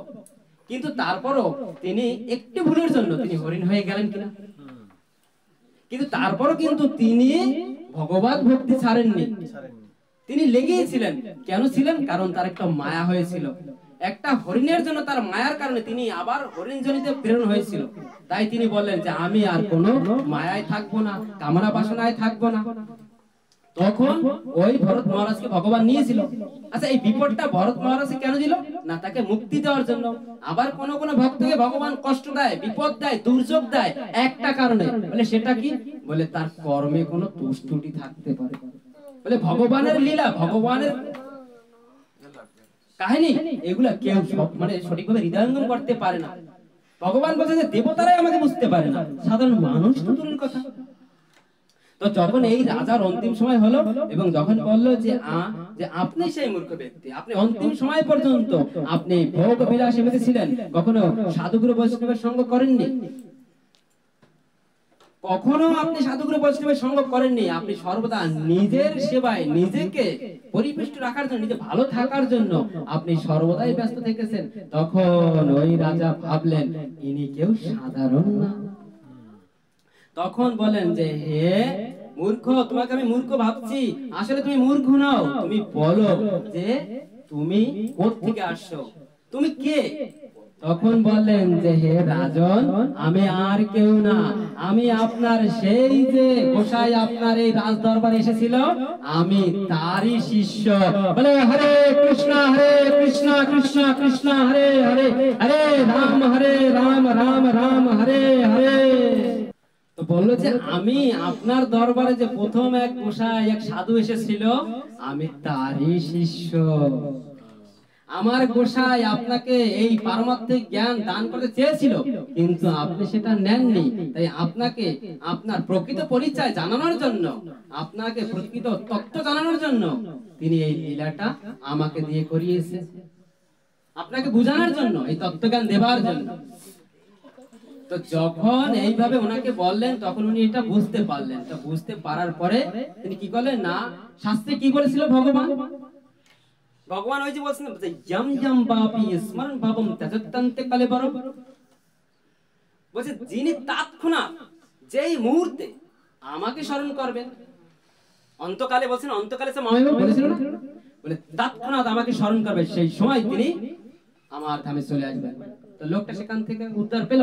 কিন্তু তারপরও তিনি একটু ভুলের জন্য তিনি হরিণ হয়ে গেলেন কিনা, কিন্তু তারপরও কিন্তু তিনি ভগবত ভক্তি ছাড়েননি, তিনি লেগেই ছিলেন। কেন ছিলেন? কারণ তার একটা মায়া হয়েছিল, একটা হরিণের জন্য তার মায়ার কারণে তিনি আবার হরিণ জনিতে প্রেরণ হয়েছিল। তাই তিনি বললেন যে আমি আর কোনো মায়ায় থাকবো না, কামনা বাসনায় থাকবো না। তখন ওই ভরত মহারাজকে ভগবান নিয়েছিল। আচ্ছা, এই বিপদটা ভরত মহারাজকে কেন দিল? না তাকে মুক্তি দেওয়ার জন্য। আবার কোন কোন ভক্তকে ভগবান কষ্ট দেয়, বিপদ দেয়, দুর্যোগ দেয় একটা কারণে। বলে সেটা কি? বলে তার কর্মে কোনো দোষ ত্রুটি থাকতে পারে। বলে ভগবানের লীলা, ভগবানের কাহিনী, এগুলা কেউ মানে সঠিকভাবে হৃদয়ঙ্গম করতে পারে না। ভগবান বলছে যে দেবতারাই আমাকে বুঝতে পারে না, সাধারণ মানুষ তো দূরের কথা। তো যখন এই রাজার অন্তিম সময় হলো এবং যখন বললো যে আপনি সেই মূর্খ ব্যক্তি, আপনি অন্তিম সময় পর্যন্ত আপনি ভোগ বিলাসে মেতে ছিলেন, কখনো সাধুগুরু বৈষ্ণবের সঙ্গ করেননি, কখনো আপনি সাধুগুরু বৈষ্ণবের সঙ্গ করেননি, আপনি সর্বদা নিজের সেবায় নিজেকে পরিপুষ্ট রাখার জন্য, নিজে ভালো থাকার জন্য আপনি সর্বদাই ব্যস্ত থেকেছেন। তখন ওই রাজা ভাবলেন ইনি কেউ সাধারণ না। তখন বলেন যে হে মূর্খ, তোমাকে আমি মূর্খ ভাবছি, আসলে তুমি মূর্খ নও। তুমি বলো যে তুমি কোথা থেকে আসছো, তুমি কে? তখন বললেন যে হে রাজন, আমি আর কেউ না, আমি আপনার সেই যে গোসাই আপনার এই রাজ দরবারে এসেছিল, আমি তারই শিষ্য। বলে হরে কৃষ্ণ কৃষ্ণ কৃষ্ণ হরে হরে, হরে রাম রাম রাম হরে হরে। তো বললো যে আমি আপনার দরবারে যে প্রথম এক গোসাই, এক সাধু এসেছিল, আমি তারই শিষ্য। আমার গোসাই আপনাকে এই পারমার্থিক জ্ঞান দান করতে চেয়েছিল, কিন্তু আপনি সেটা নেননি। তাই আপনাকে আপনার প্রকৃত পরিচয় জানানোর জন্য, আপনাকে প্রকৃত তত্ত্ব জানানোর জন্য তিনি এই লীলাটা আমাকে দিয়ে করিয়েছে, আপনাকে বোঝানোর জন্য, এই তত্ত্বজ্ঞান দেবার জন্য। তো যখন এইভাবে ওনাকে বললেন তখন উনি এটা বুঝতে পারলেন। তো বুঝতে পারার পরে তিনি কি করলেন? না, শাস্ত্রে কি বলেছিল ভগবান? ভগবান ওই যে বলছেন যম যম পাপী স্মরণ ভাবম ত্যজত্যন্তে কলেবরম, বলছে যিনি তৎক্ষণাৎ, যেই মুহূর্তে আমাকে স্মরণ করবেন, অন্তকালে বলছেন, অন্তকালে সে মহাদেব বলেছিল না, বলে তৎক্ষণাৎ আমাকে স্মরণ করবে, সেই সময় তিনি আমার ধামে চলে আসবেন। তো লোকটা সেখান থেকে উদ্ধার পেল।